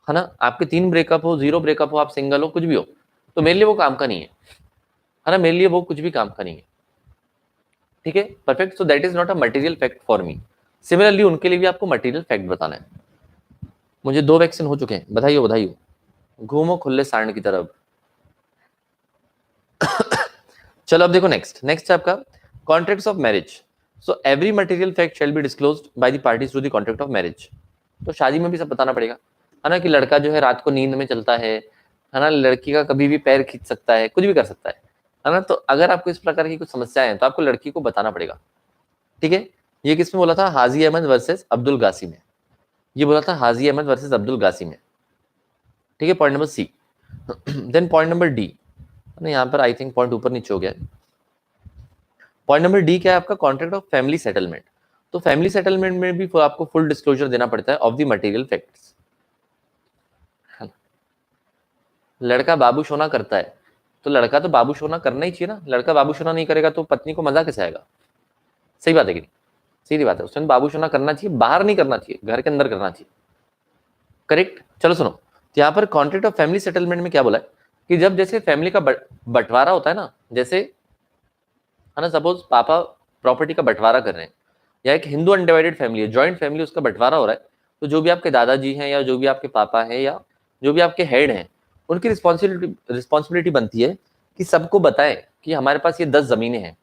है ना। आपके 3 ब्रेकअप हो, 0 ब्रेकअप हो, आप सिंगल हो, कुछ भी हो, तो मेरे लिए वो काम का नहीं है ना, मेरे लिए वो कुछ भी काम का नहीं है। ठीक है, perfect. So that is not a material fact for me. Similarly उनके लिए भी आपको मटेरियल फैक्ट बताना है। मुझे 2 वैक्सीन हो चुके हैं, बधाई हो बधाई हो, घूमो खुले सांड की तरफ। चलो अब देखो नेक्स्ट। नेक्स्ट है आपका contracts of marriage. So every material fact shall be disclosed by the parties to the contract of marriage. तो शादी में भी सब बताना पड़ेगा, है ना, कि लड़का जो है रात को नींद में चलता है ना, लड़की का कभी भी पैर खींच सकता है, कुछ भी कर सकता है ना। तो अगर आपको इस प्रकार की कुछ समस्याएं हैं तो आपको लड़की को बताना पड़ेगा। ठीक है, ये किसमें बोला था, हाजी अहमद वर्सेस अब्दुल गासी में, ये बोला था हाजी अहमद वर्सेस अब्दुल गासी में। ठीक है, point number C. Then point number D, यहाँ पर आई थिंक पॉइंट ऊपर नीचे हो गया है। पॉइंट नंबर डी क्या है आपका, कॉन्ट्रैक्ट ऑफ फैमिली सेटलमेंट। तो फैमिली सेटलमेंट में भी आपको फुल डिस्क्लोजर देना पड़ता है ऑफ द मटेरियल फैक्ट्स। लड़का बाबू सोना करता है तो लड़का तो बाबू सोना करना ही चाहिए ना, लड़का बाबू सोना नहीं करेगा तो पत्नी को मजा कैसे आएगा। सही बात है कि नहीं, सीधी बात है, उसने बाबू सोना करना चाहिए, बाहर नहीं करना चाहिए, घर के अंदर करना चाहिए। करेक्ट। चलो सुनो, तो यहाँ पर कॉन्ट्रैक्ट ऑफ फैमिली सेटलमेंट में क्या बोला है कि जब जैसे फैमिली का बंटवारा होता है ना, जैसे है ना, सपोज पापा प्रॉपर्टी का बंटवारा कर रहे हैं, या एक हिंदू अनडिवाइडेड फैमिली है, जॉइंट फैमिली, उसका बंटवारा हो रहा है, तो जो भी आपके दादाजी हैं या जो भी आपके पापा हैं या जो भी आपके हेड हैं, उनकी रिस्पॉन्सिबिलिटी बनती है कि सबको बताएं कि हमारे पास ये 10 जमीनें हैं।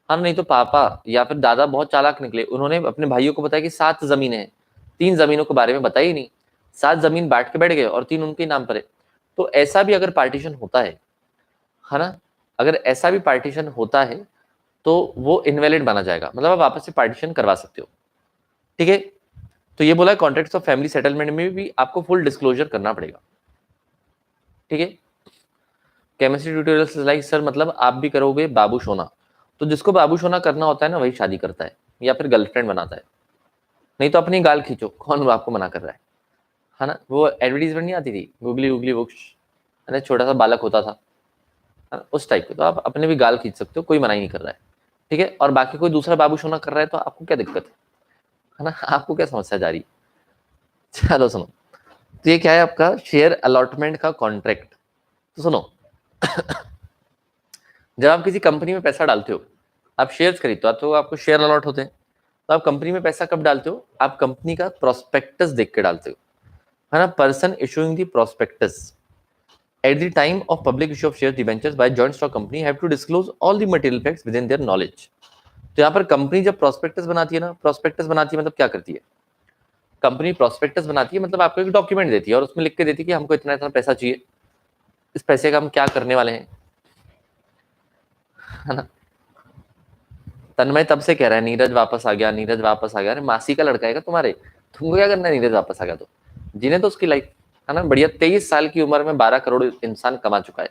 हम नहीं तो पापा या फिर दादा बहुत चालाक निकले, उन्होंने अपने भाइयों को बताया कि 7 जमीनें हैं, 3 जमीनों के बारे में बताई ही नहीं, 7 जमीन बांट के बैठ गए और 3 उनके नाम पर है। तो ऐसा भी अगर पार्टीशन होता है ना, अगर ऐसा भी पार्टीशन होता है तो वो इनवैलिड माना जाएगा, मतलब आप वापस से पार्टीशन करवा सकते हो। ठीक है, तो ये बोला है कॉन्ट्रैक्ट्स ऑफ फैमिली सेटलमेंट में भी आपको फुल डिस्क्लोजर करना पड़ेगा। ठीक है, केमिस्ट्री ट्यूटोरियल्स लाइक सर मतलब आप भी करोगे बाबू सोना, तो जिसको बाबू सोना करना होता है ना वही शादी करता है या फिर गर्लफ्रेंड बनाता है, नहीं तो अपनी गाल खींचो, कौन आपको मना कर रहा है ना। वो एडवर्टीजमेंट नहीं आती थी, गूगली गूगली बुक्स, है ना, छोटा सा बालक होता था, है ना, उस टाइप के, तो आप अपने भी गाल खींच सकते हो, कोई मना ही नहीं कर रहा है। ठीक है, और बाकी कोई दूसरा बाबू सोना कर रहा है तो आपको क्या दिक्कत है ना, आपको क्या समस्या जा रही है। चलो सुनो, तो ये क्या है आपका शेयर अलॉटमेंट का कॉन्ट्रैक्ट। तो सुनो, जब आप किसी कंपनी में पैसा डालते हो, आप शेयर्स खरीदते हो तो आपको शेयर अलॉट होते हैं। तो आप कंपनी में पैसा कब डालते हो? आप कंपनी का प्रोस्पेक्टस देख के डालते हो, है ना। Person issuing the prospectus at the time of public issue of shares debentures by joint stock company have to disclose all the material facts within their knowledge। तो यहाँ पर कंपनी जब प्रोस्पेक्टस बनाती है ना, प्रोस्पेक्टस बनाती है मतलब क्या करती है? कंपनी प्रोस्पेक्टस बनाती है मतलब आपको एक डॉक्यूमेंट देती है और उसमें लिख के देती है कि हमको इतना इतना पैसा चाहिए, इस पैसे का हम क्या करने वाले हैं, है ना। तन्मय तब से कह रहा है नीरज वापस आ गया, नीरज वापस आ गया। अरे मासी का लड़का है तुम्हारे, तुमको क्या करना है नीरज वापस आ गया तो? जीने तो उसकी लाइफ, है ना, बढ़िया। 23 साल की उम्र में 12 करोड़ इंसान कमा चुका है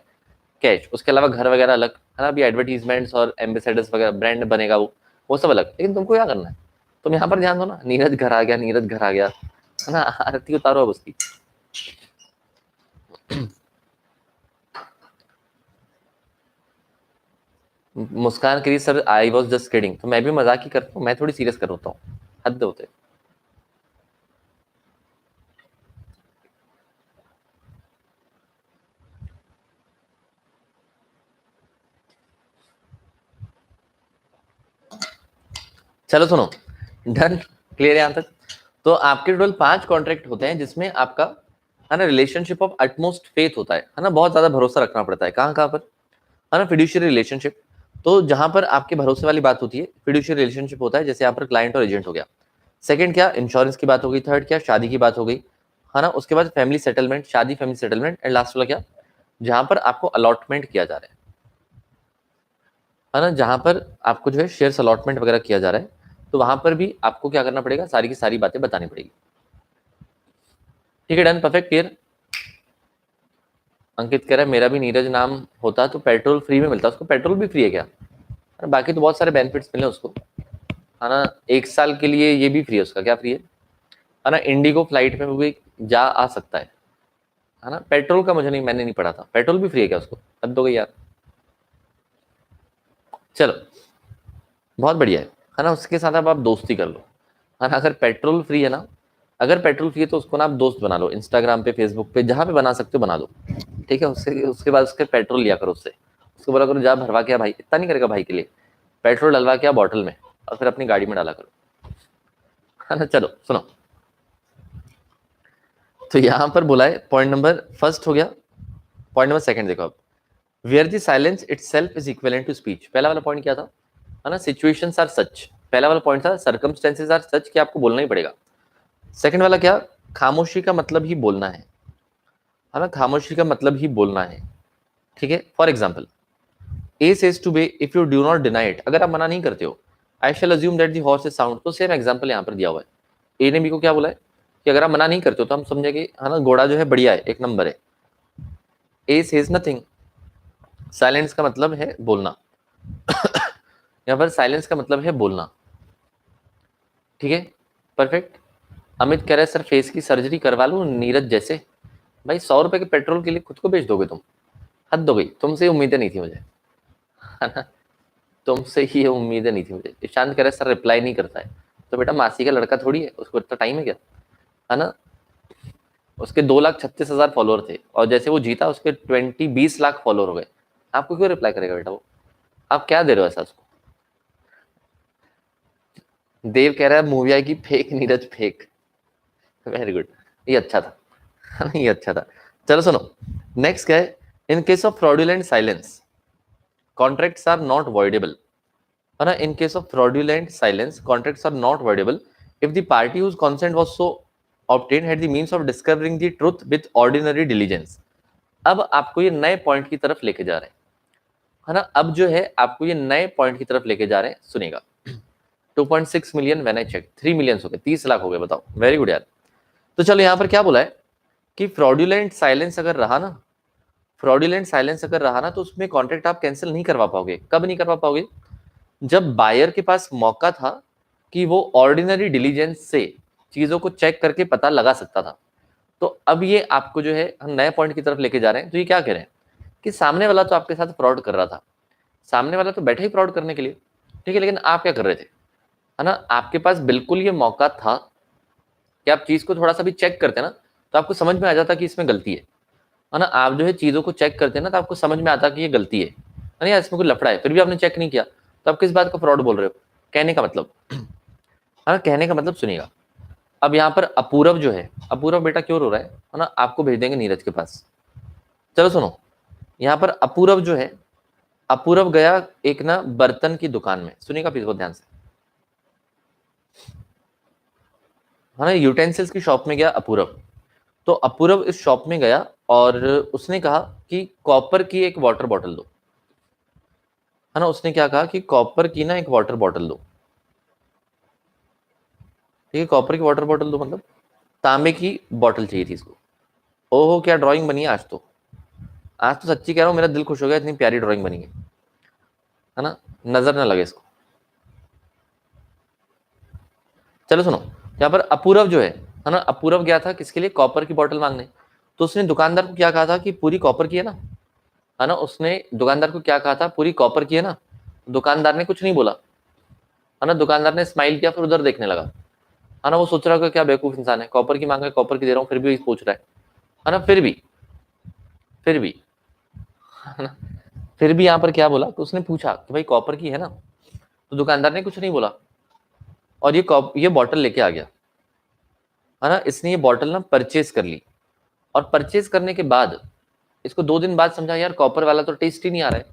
कैश, उसके अलावा घर वगैरह अलग, है ना। अभी एडवर्टीजमेंट्स और एम्बेसडर्स वगैरह ब्रांड बनेगा वो सब अलग, लेकिन तुमको क्या करना है? तुम यहाँ पर ध्यान दो ना, नीरज घर आ गया, नीरज घर आ गया, है ना। आरती उतारो अब उसकी। मुस्कान करी sir I was just kidding. तो मैं भी मजाक ही करता हूँ, मैं थोड़ी सीरियस कर होता हूँ, हद होते। चलो सुनो, डन, क्लियर है यहाँ तक? तो आपके टोटल 5 कॉन्ट्रैक्ट होते हैं जिसमें आपका, है ना, रिलेशनशिप ऑफ अटमोस्ट फेथ होता है ना। बहुत ज्यादा भरोसा रखना पड़ता है। कहाँ कहाँ पर? है ना, फिड्यूशियरी रिलेशनशिप। तो जहां पर आपके भरोसे वाली बात होती है फिड्यूशियरी रिलेशनशिप होता है, जैसे यहाँ पर क्लाइंट और एजेंट हो गया। सेकंड क्या? इंश्योरेंस की बात हो गई। थर्ड क्या? शादी की बात हो गई, है ना। उसके बाद फैमिली सेटलमेंट, शादी फैमिली सेटलमेंट। एंड लास्ट वाला क्या? जहां पर आपको अलॉटमेंट किया जा रहा है ना, जहां पर आपको जो है शेयर्स अलॉटमेंट वगैरह किया जा रहा है, तो वहां पर भी आपको क्या करना पड़ेगा? सारी की सारी बातें बतानी पड़ेगी। ठीक है, डन, परफेक्ट, क्लियर। अंकित कह रहा है मेरा भी नीरज नाम होता तो पेट्रोल फ्री में मिलता। उसको पेट्रोल भी फ्री है क्या? बाकी तो बहुत सारे बेनिफिट्स मिले उसको, है ना। 1 साल के लिए ये भी फ्री है। उसका क्या फ्री है ना, इंडिगो फ्लाइट में भी जा आ सकता है ना। पेट्रोल का मुझे नहीं, मैंने नहीं पढ़ा था, पेट्रोल भी फ्री है क्या उसको? हद हो गई यार। चलो, बहुत बढ़िया है ना। उसके साथ अब आप दोस्ती कर लो, है ना। अगर पेट्रोल फ्री है ना, अगर पेट्रोल फ्री है तो उसको ना आप दोस्त बना लो, इंस्टाग्राम पे, फेसबुक पे, जहां पे बना सकते हो बना दो। ठीक है, उससे उसके बाद उसके पेट्रोल लिया करो उससे, उसको बोला करो जा भरवा के आ भाई, इतना नहीं करेगा भाई के लिए, पेट्रोल डलवा के आ बॉटल में और फिर अपनी गाड़ी में डाला करो, है ना। चलो सुनो, तो यहां पर बोला है पॉइंट नंबर फर्स्ट हो गया। पॉइंट नंबर सेकंड देखो अब, where the silence itself is equivalent to speech. पहला वाला पॉइंट क्या था, है ना, सिचुएशंस आर सच। पहला वाला पॉइंट था सर्कमस्टेंसेस आर सच, कि आपको बोलना ही पड़ेगा। सेकंड वाला क्या? खामोशी का मतलब ही बोलना है ना, खामोशी का मतलब ही बोलना है। ठीक है, for example A says to B if you do not deny it, अगर आप मना नहीं करते हो, I shall assume that the horse is sound. तो सेम एग्जाम्पल यहाँ पर दिया हुआ है। ए ने बी को क्या बोला है कि अगर आप मना नहीं करते हो तो हम समझेंगे, है ना, घोड़ा जो है बढ़िया है, एक नंबर है। ए सेज नथिंग, साइलेंस का मतलब है बोलना। यहाँ पर साइलेंस का मतलब है बोलना। ठीक है, परफेक्ट। अमित कह रहा है सर फेस की सर्जरी करवा लूं नीरज जैसे। भाई 100 रुपए के पेट्रोल के लिए खुद को बेच दोगे तुम? हद हो गई, तुमसे उम्मीदें नहीं थी मुझे, है ना। तुमसे ही ये उम्मीदें नहीं थी मुझे। ईशांत कह रहा है सर रिप्लाई नहीं करता है। तो बेटा मासी का लड़का थोड़ी है, उसको इतना टाइम है क्या, है ना। उसके 2,36,000 फॉलोअर थे और जैसे वो जीता उसके 20 लाख फॉलोअर हो गए। आपको क्यों रिप्लाई करेगा बेटा वो? आप क्या दे रहे हो ऐसा उसको? देव कह रहा है मूवी आएगी fake Neeraj fake. Very good, ये अच्छा था, है ना, ये अच्छा था। चलो सुनो, नेक्स्ट क्या है, in case of fraudulent silence contracts are not voidable, है ना। In case of fraudulent silence contracts are not voidable if the party whose consent was so obtained had the means of discovering the truth with ordinary diligence। अब आपको ये नए पॉइंट की तरफ लेके जा रहे हैं, है ना। अब जो है आपको ये नए पॉइंट की तरफ लेके जा रहे हैं, सुनेगा। 2.6 million when I check, 3 million हो गए, 30 लाख हो गए, बताओ, वेरी गुड यार। तो चलो यहाँ पर क्या बोला है कि फ्रॉडुलेंट साइलेंस अगर रहा ना, फ्रॉडुलेंट साइलेंस अगर रहा ना, तो उसमें कॉन्ट्रैक्ट आप कैंसिल नहीं करवा पाओगे। कब नहीं करवा पाओगे? जब बायर के पास मौका था कि वो ऑर्डिनरी डिलीजेंस से चीजों को चेक करके पता लगा सकता था। तो अब ये आपको जो है हम नए पॉइंट की तरफ लेके जा रहे हैं। तो ये क्या कह रहे हैं कि सामने वाला तो आपके साथ फ्रॉड कर रहा था, सामने वाला तो बैठा ही फ्रॉड करने के लिए, ठीक है, लेकिन आप क्या कर रहे थे, है ना, आपके पास बिल्कुल ये मौका था कि आप चीज को थोड़ा सा भी चेक करते ना, तो आपको समझ में आ जाता कि इसमें गलती है ना। आप जो है चीजों को चेक करते ना, तो आपको समझ में आता कि ये गलती है। नहीं यार इसमें कोई लफड़ा है, फिर भी आपने चेक नहीं किया, तो आप किस बात का फ्रॉड बोल रहे हो? कहने का मतलब हाँ, कहने का मतलब सुनिएगा। अब यहाँ पर अपूरव जो है, अपूरव बेटा क्यों रो रहा है ना, आपको भेज देंगे नीरज के पास। चलो सुनो, यहाँ पर अपूरव जो है, अपूरव गया एक ना बर्तन की दुकान में, सुनिएगा प्लीज बहुत ध्यान से, है ना, यूटेंसिल्स की शॉप में गया अपूरव। तो अपूरव इस शॉप में गया और उसने कहा कि कॉपर की एक वाटर बॉटल दो, है ना, उसने क्या कहा कि कॉपर की ना एक वाटर बॉटल दो, ठीक है, कॉपर की वाटर बॉटल दो मतलब तांबे की बॉटल चाहिए थी इसको। ओहो क्या ड्राइंग बनी है आज तो, आज तो सच्ची कह रहा हूँ मेरा दिल खुश हो गया, इतनी प्यारी ड्राइंग बनी है ना, नजर ना लगे इसको। चलो सुनो, यहाँ पर अपूरव जो है ना, अपूरव गया था किसके लिए, कॉपर की बोतल मांगने। तो उसने दुकानदार को क्या कहा था कि पूरी कॉपर की है ना, उसने दुकानदार को क्या कहा था, पूरी कॉपर की है ना। दुकानदार ने कुछ नहीं बोला, है ना, दुकानदार ने स्माइल किया, फिर उधर देखने लगा, है ना, वो सोच रहा होगा क्या बेवकूफ इंसान है, कॉपर की मांग है, कॉपर की दे रहा हूँ, फिर भी पूछ रहा है ना, फिर भी है ना, फिर भी यहाँ पर क्या बोला कि उसने पूछा कि भाई कॉपर की है ना, तो दुकानदार ने कुछ नहीं बोला और ये बॉटल लेके आ गया, है ना, इसने ये बॉटल ना परचेज कर ली। और परचेज करने के बाद इसको 2 दिन बाद समझा यार कॉपर वाला तो टेस्ट ही नहीं आ रहा है,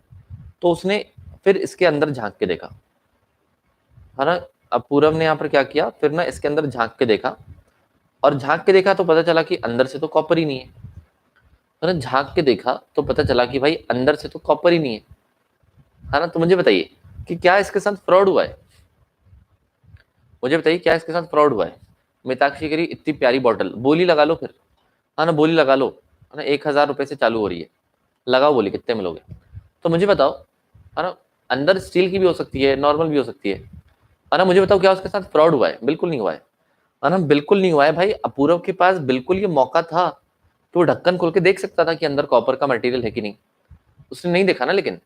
तो उसने फिर इसके अंदर झांक के देखा, है ना। अब पूरब ने यहाँ पर क्या किया, फिर ना इसके अंदर झांक के देखा, और झांक के देखा तो पता चला कि अंदर से तो कॉपर ही नहीं है ना, झांक के देखा तो पता चला कि भाई अंदर से तो कॉपर ही नहीं है ना। तो मुझे बताइए कि क्या इसके साथ फ्रॉड हुआ है, मुझे बताइए क्या इसके साथ फ्रॉड हुआ है। मिताक्षी करी इतनी प्यारी बॉटल, बोली लगा लो फिर, है ना, बोली लगा लो, है ना, 1,000 रुपए से चालू हो रही है, लगाओ बोली कितने में लोगे। तो मुझे बताओ, है ना, अंदर स्टील की भी हो सकती है, नॉर्मल भी हो सकती है ना, मुझे बताओ क्या उसके साथ फ्रॉड हुआ है? बिल्कुल नहीं हुआ है ना, बिल्कुल नहीं हुआ है भाई। अपूर्व के पास बिल्कुल ये मौका था, तो वो ढक्कन खोल के देख सकता था कि अंदर कॉपर का मटेरियल है कि नहीं, उसने नहीं देखा ना, लेकिन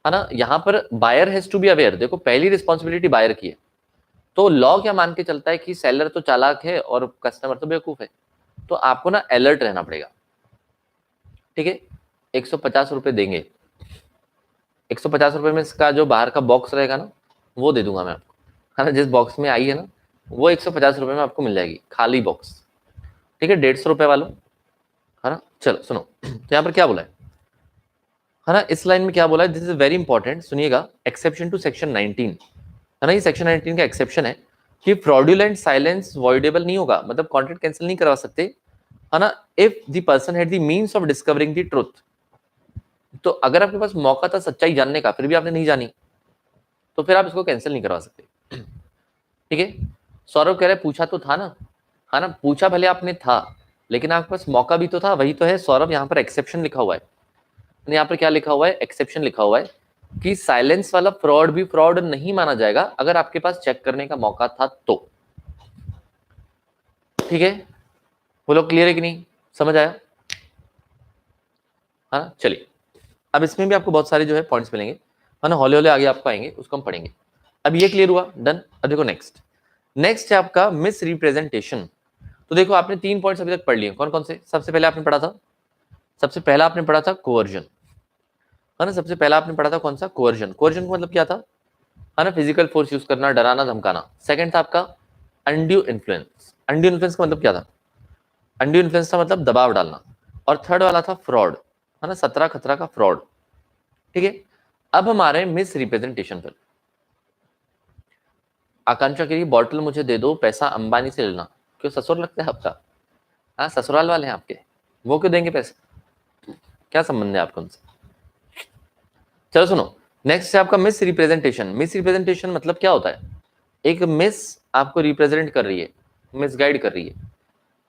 है ना, यहाँ पर buyer has to be aware. देखो पहली रिस्पॉन्सिबिलिटी बायर की है, तो लॉ क्या मान के चलता है कि सेलर तो चालाक है और कस्टमर तो बेवकूफ है, तो आपको ना अलर्ट रहना पड़ेगा, ठीक है। 150 रुपए देंगे, 150 रुपए में इसका जो बाहर का बॉक्स रहेगा ना, वो दे दूंगा मैं आपको, है ना, जिस बॉक्स में आई है ना, वो 150 रुपए में आपको मिल जाएगी, खाली बॉक्स, ठीक है, 150 रुपए वालों, है ना। चलो सुनो, तो यहाँ पर क्या बोला है ना, इस लाइन में क्या बोला है, दिस इज वेरी इंपॉर्टेंट, सुनिएगा, एक्सेप्शन टू सेक्शन 19, है ना, ये सेक्शन 19 का एक्सेप्शन है कि फ्रॉडुलेंट साइलेंस वॉइडेबल नहीं होगा, मतलब कॉन्ट्रैक्ट कैंसिल नहीं करवा सकते, है ना, if the person had the means of discovering the truth. तो अगर आपके पास मौका था सच्चाई जानने का, फिर भी आपने नहीं जानी, तो फिर आप इसको कैंसिल नहीं करवा सकते, ठीक है। सौरभ कह रहे पूछा तो था ना, है ना, पूछा भले आपने था, लेकिन आपके पास मौका भी तो था, वही तो है सौरभ, यहाँ पर एक्सेप्शन लिखा हुआ है, यहाँ पर क्या लिखा हुआ है, एक्सेप्शन लिखा हुआ है कि साइलेंस वाला फ्रॉड भी फ्रॉड नहीं माना जाएगा अगर आपके पास चेक करने का मौका था तो, ठीक है। बोलो क्लियर है कि नहीं, समझ आया, हाँ चलिए। अब इसमें भी आपको बहुत सारे जो है पॉइंट्स मिलेंगे, है ना, हौले हौले आगे आपको आएंगे, उसको हम पढ़ेंगे। अब ये क्लियर हुआ, डन। अब देखो नेक्स्ट, नेक्स्ट है आपका मिस रिप्रेजेंटेशन। तो देखो आपने 3 पॉइंट्स अभी तक पढ़ लिए, कौन कौन से, सबसे पहले आपने पढ़ा था, सबसे पहला आपने पढ़ा था कोवर्जन, है ना, सबसे पहला आपने पढ़ा था कौन सा, कोवर्जन। कोवर्जन का मतलब क्या था, है ना, फिजिकल फोर्स यूज करना, डराना धमकाना। सेकंड था आपका अनड्यू इन्फ्लुएंस, अनड्यू इन्फ्लुएंस का मतलब क्या था, अनड्यू इन्फ्लुएंस का मतलब दबाव डालना। और थर्ड वाला था फ्रॉड, है ना, 17 खतरा का फ्रॉड, ठीक है। अब हम आ रहे हैं मिस रिप्रेजेंटेशन पर। आकांक्षा की बॉटल मुझे दे दो, पैसा अंबानी से लेना, क्यों ससुर लगता है आपका, हाँ ससुराल वाले हैं आपके, वो क्यों देंगे पैसे, क्या संबंध है आपका उनसे। चलो सुनो, नेक्स्ट है आपका मिस रिप्रेजेंटेशन। मिस रिप्रेजेंटेशन मतलब क्या होता है, एक मिस आपको रिप्रेजेंट कर रही है, मिस गाइड कर रही है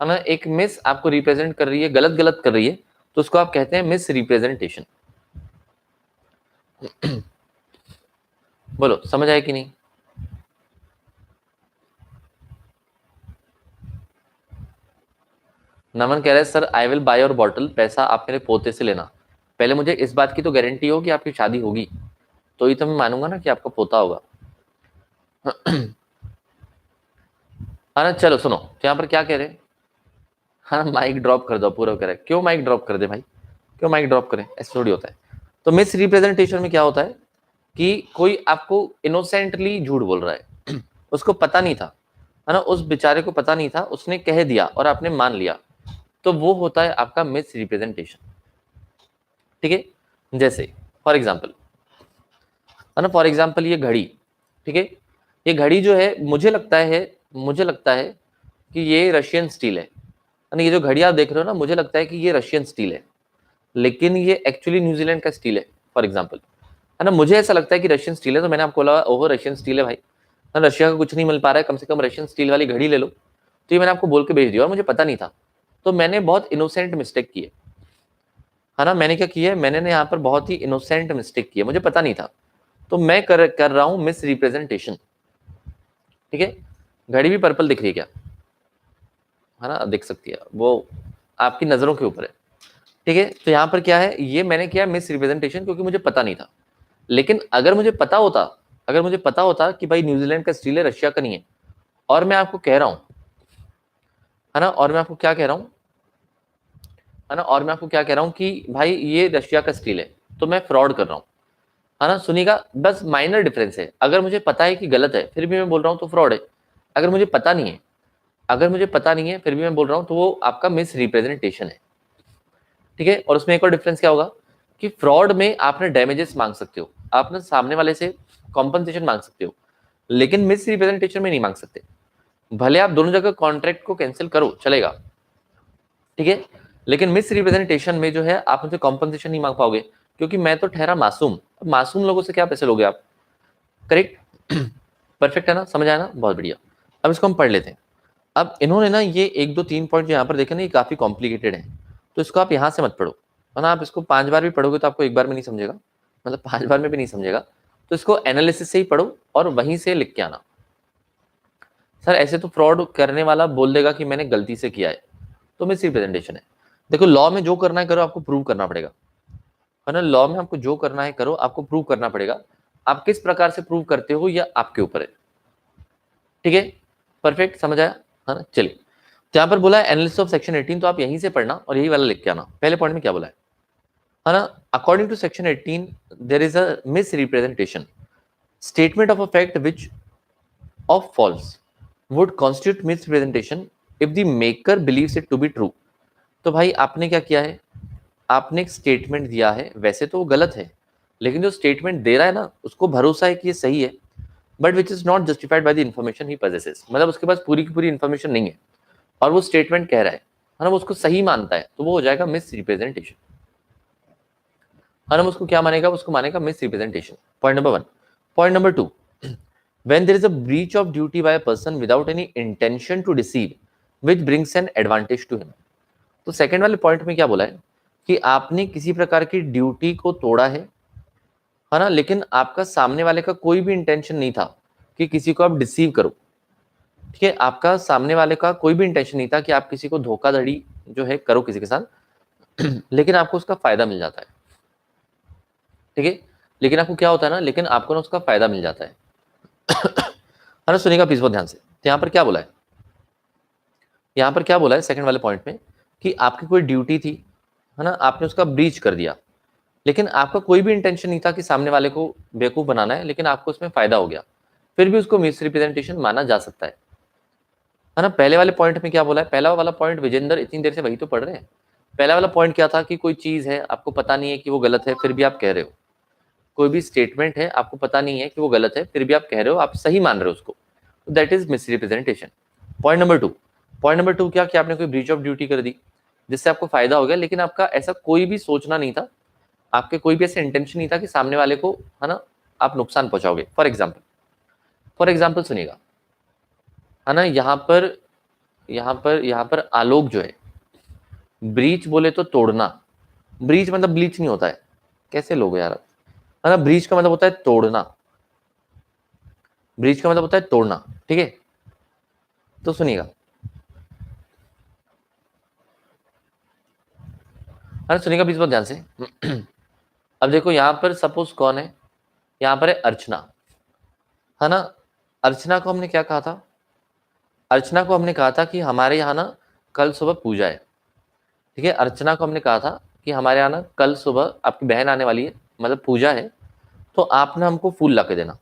ना, एक मिस आपको रिप्रेजेंट कर रही है, गलत गलत कर रही है, तो उसको आप कहते हैं मिस रिप्रेजेंटेशन। बोलो समझ आया कि नहीं। नमन कह रहे हैं sir I will by your bottle, पैसा आप मेरे पोते से लेना, पहले मुझे इस बात की तो गारंटी हो कि आपकी शादी होगी, तो ही तो मैं मानूंगा ना कि आपका पोता होगा। हाँ चलो सुनो, तो यहाँ पर क्या कह रहे हैं, हाँ माइक ड्रॉप कर दो, पूरा कह रहे हैं क्यों माइक ड्रॉप कर दे भाई, क्यों माइक ड्रॉप करें, ऐसे थोड़ी होता है। तो मिस रिप्रेजेंटेशन में क्या होता है कि कोई आपको इनोसेंटली झूठ बोल रहा है, उसको पता नहीं था, है ना, उस बेचारे को पता नहीं था, उसने कह दिया और आपने मान लिया, तो वो होता है आपका मिस रिप्रेजेंटेशन। ठीक है, जैसे फॉर एग्जाम्पल, है ना, फॉर एग्जाम्पल ये घड़ी, ठीक है, ये घड़ी जो है मुझे लगता है कि ये रशियन स्टील है ना, ये जो घड़ी आप देख रहे हो ना, मुझे लगता है कि ये रशियन स्टील है, लेकिन ये एक्चुअली न्यूजीलैंड का स्टील है, फॉर एग्जाम्पल, है ना, मुझे ऐसा लगता है कि रशियन स्टील है, तो मैंने आपको बोला ओहो रशियन स्टील है भाई, ना रशिया का कुछ नहीं मिल पा रहा है, कम से कम रशियन स्टील वाली घड़ी ले लो, तो ये मैंने आपको बोल के भेज दिया और मुझे पता नहीं था, तो मैंने बहुत इनोसेंट मिस्टेक की है ना, मैंने क्या किया है, मैंने ना यहाँ पर बहुत ही इनोसेंट मिस्टेक की है, मुझे पता नहीं था, तो मैं कर रहा हूँ मिस रिप्रेजेंटेशन। ठीक है, घड़ी भी पर्पल दिख रही है क्या, है ना, दिख सकती है, वो आपकी नजरों के ऊपर है। ठीक है, तो यहाँ पर क्या है, ये मैंने किया मिस रिप्रेजेंटेशन क्योंकि मुझे पता नहीं था, लेकिन अगर मुझे पता होता कि भाई न्यूजीलैंड का स्टील है, रशिया का नहीं है, और मैं आपको कह रहा हूँ, है ना, और मैं आपको क्या कह रहा हूँ, है ना, और मैं आपको क्या कह रहा हूँ कि भाई ये रशिया का स्टील है, तो मैं फ्रॉड कर रहा हूँ, है ना, सुनिएगा, बस माइनर डिफरेंस है, अगर मुझे पता है कि गलत है फिर भी मैं बोल रहा हूँ तो फ्रॉड है, अगर मुझे पता नहीं है, फिर भी मैं बोल रहा हूँ तो वो आपका मिस रिप्रेजेंटेशन है। ठीक है, और उसमें एक और डिफरेंस क्या होगा कि फ्रॉड में आपने डैमेजेस मांग सकते हो, आपने सामने वाले से कॉम्पनसेशन मांग सकते हो, लेकिन मिस रिप्रेजेंटेशन में नहीं मांग सकते, भले आप दोनों जगह कॉन्ट्रैक्ट को कैंसिल करो चलेगा, ठीक है, लेकिन मिस रिप्रेजेंटेशन में जो है आप मुझे कॉम्पनसेशन नहीं मांग पाओगे, क्योंकि मैं तो ठहरा मासूम, अब मासूम लोगों से क्या पैसे लोगे आप, करेक्ट। परफेक्ट है ना, समझ आया ना, बहुत बढ़िया। अब इसको हम पढ़ लेते हैं। अब इन्होंने ना ये 1 2 3 पॉइंट जो यहाँ पर देखे ना, ये काफी कॉम्प्लिकेटेड है, तो इसको आप यहाँ से मत पढ़ो, है ना, आप इसको 5 बार भी पढ़ोगे तो आपको एक बार में नहीं समझेगा, मतलब 5 बार में भी नहीं समझेगा, तो इसको एनालिसिस से ही पढ़ो और वहीं से लिख के आना। सर ऐसे तो फ्रॉड करने वाला बोल देगा कि मैंने गलती से किया है, तो मिस रिप्रेजेंटेशन है। देखो लॉ में जो करना है करो, आपको प्रूव करना पड़ेगा, है ना, लॉ में आपको जो करना है करो, आपको प्रूव करना पड़ेगा, आप किस प्रकार से प्रूव करते हो यह आपके ऊपर है। ठीक है, परफेक्ट, समझ आया, है ना, चलिए, तो यहाँ पर बोला है एनालिसिस ऑफ सेक्शन 18, तो आप यहीं से पढ़ना और यही वाला लिख के आना। पहले पॉइंट में क्या बोला है ना, according to section 18 there is a misrepresentation, statement of a fact which of false would constitute misrepresentation if the maker believes it to be true. तो भाई आपने क्या किया है, आपने एक स्टेटमेंट दिया है, वैसे तो वो गलत है, लेकिन जो स्टेटमेंट दे रहा है ना उसको भरोसा है कि ये सही है, but which is not justified by the information he possesses, मतलब उसके पास पूरी की पूरी इन्फॉर्मेशन नहीं है और वो स्टेटमेंट कह रहा है ना, वो उसको सही मानता है, तो वो हो जाएगा मिस रिप्रेजेंटेशन। हम उसको क्या मानेगा, उसको मानेगा miss representation. Point number 1। Point number 2, when there is a breach of duty by a person without any intention to deceive which brings an advantage to him। तो सेकंड वाले पॉइंट में क्या बोला है कि आपने किसी प्रकार की ड्यूटी को तोड़ा है ना, लेकिन आपका सामने वाले का कोई भी इंटेंशन नहीं था कि किसी को आप डिसीव करो। ठीक है, आपका सामने वाले का कोई भी इंटेंशन नहीं था कि आप किसी को धोखाधड़ी जो है करो किसी के साथ, लेकिन आपको उसका फायदा मिल जाता है। ठीक है, लेकिन आपको क्या होता है ना, लेकिन आपको ना उसका फायदा मिल जाता है। है ना, सुनिएगा प्लीज बहुत ध्यान से, तो यहाँ पर क्या बोला है, यहाँ पर क्या बोला है सेकंड वाले पॉइंट में कि आपकी कोई ड्यूटी थी, है ना, आपने उसका ब्रीच कर दिया, लेकिन आपका कोई भी इंटेंशन नहीं था कि सामने वाले को बेवकूफ बनाना है, लेकिन आपको उसमें फायदा हो गया, फिर भी उसको मिस रिप्रेजेंटेशन माना जा सकता है ना। पहले वाले पॉइंट में क्या बोला है, पहला वाला पॉइंट विजेंदर इतनी देर से वही तो पढ़ रहे हैं, पहला वाला पॉइंट क्या था कि कोई चीज है आपको पता नहीं है कि वो गलत है फिर भी आप कह रहे हो, कोई भी स्टेटमेंट है आपको पता नहीं है कि वो गलत है फिर भी आप कह रहे हो, आप सही मान रहे हो उसको, that is miss representation. Point number 2 क्या कि आपने कोई ब्रीच ऑफ ड्यूटी कर दी जिससे आपको फायदा हो गया, लेकिन आपका ऐसा कोई भी सोचना नहीं था, आपके कोई भी ऐसा इंटेंशन नहीं था कि सामने वाले को, है ना, आप नुकसान पहुंचाओगे। फॉर एग्जाम्पल सुनिएगा, है ना, यहाँ पर आलोक जो है, ब्रीच बोले तो तोड़ना, ब्रीच मतलब ब्लीच नहीं होता है, कैसे लोग यार, है ना, ब्रीच का मतलब होता है तोड़ना, ब्रीच का मतलब होता है तोड़ना। ठीक है, तो सुनिएगा, है ना, सुनिएगा प्लीज बहुत ध्यान से। अब देखो यहाँ पर सपोज कौन है, यहाँ पर है अर्चना, है ना, अर्चना को हमने क्या कहा था, अर्चना को हमने कहा था कि हमारे यहाँ ना कल सुबह पूजा है। ठीक है, अर्चना को हमने कहा था कि हमारे यहाँ ना कल सुबह आपकी बहन आने वाली है, मतलब पूजा है, तो आप ना हमको फूल ला के देना,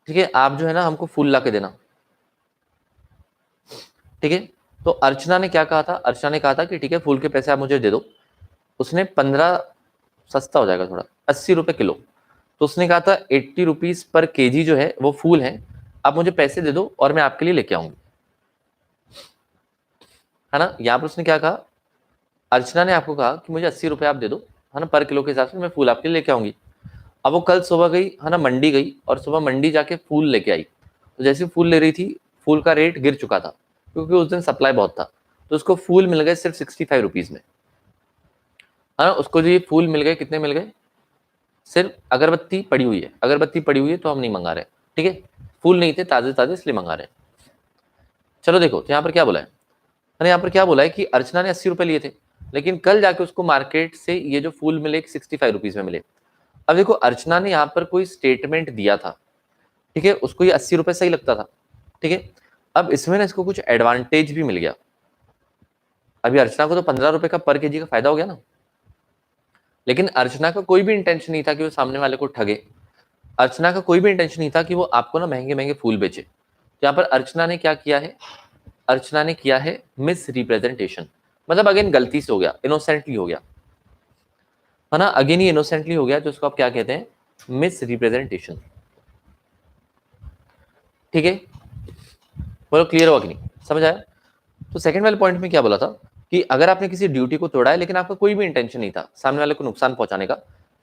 ठीक है, आप जो है ना हमको फूल ला के देना, ठीक है। तो अर्चना ने क्या कहा था, अर्चना ने कहा था कि ठीक है फूल के पैसे आप मुझे दे दो। उसने 15, सस्ता हो जाएगा थोड़ा, 80 रुपए किलो, तो उसने कहा था 80 रुपीज पर केजी जो है वो फूल है, आप मुझे पैसे दे दो और मैं आपके लिए लेके आऊंगी, है ना। यहाँ पर उसने क्या कहा, अर्चना ने आपको कहा कि मुझे 80 रुपए आप दे दो, है ना, पर किलो के हिसाब से मैं फूल आपके लिए लेके आऊंगी। अब वो कल सुबह गई, है ना, मंडी गई और सुबह मंडी जाके फूल लेके आई। तो जैसे फूल ले रही थी, फूल का रेट गिर चुका था क्योंकि उस दिन सप्लाई बहुत था, तो उसको फूल मिल गए सिर्फ 65 रुपीज में, है ना। उसको जो ये फूल मिल गए, कितने मिल गए, सिर्फ अगरबत्ती पड़ी हुई है, अगरबत्ती पड़ी हुई है तो हम नहीं मंगा रहे, ठीक है, फूल नहीं थे ताजे ताजे इसलिए मंगा रहे हैं। चलो देखो, तो यहाँ पर क्या बोला है, यहाँ पर क्या बोला है कि अर्चना ने 80 रुपए लिए थे, लेकिन कल जाके उसको मार्केट से ये जो फूल मिले 65 रुपीज में मिले। अब देखो अर्चना ने यहाँ पर कोई स्टेटमेंट दिया था, ठीक है, उसको ये 80 रुपए सही लगता था, ठीक है। अब इसमें ना इसको कुछ एडवांटेज भी मिल गया। अभी अर्चना को तो 15 रुपए का पर केजी का फायदा हो गया ना, लेकिन अर्चना का कोई भी इंटेंशन नहीं था कि वो सामने वाले को ठगे, अर्चना का कोई भी इंटेंशन नहीं था कि वो आपको ना महंगे महंगे फूल बेचे। तो यहाँ पर अर्चना ने क्या किया है, अर्चना ने किया है मिस रिप्रेजेंटेशन, मतलब अगेन गलती से हो गया, इनोसेंटली हो गया, है ना, अगेन ही इनोसेंटली हो गया, तो उसको आप क्या कहते हैं, मिस रिप्रेजेंटेशन, ठीक है। बोलो क्लियर हुआ कि नहीं, समझ आया। तो सेकंड वाले पॉइंट में क्या बोला था कि अगर आपने किसी ड्यूटी को तोड़ा है लेकिन आपका कोई भी इंटेंशन नहीं था सामने वाले को नुकसान पहुंचाने का,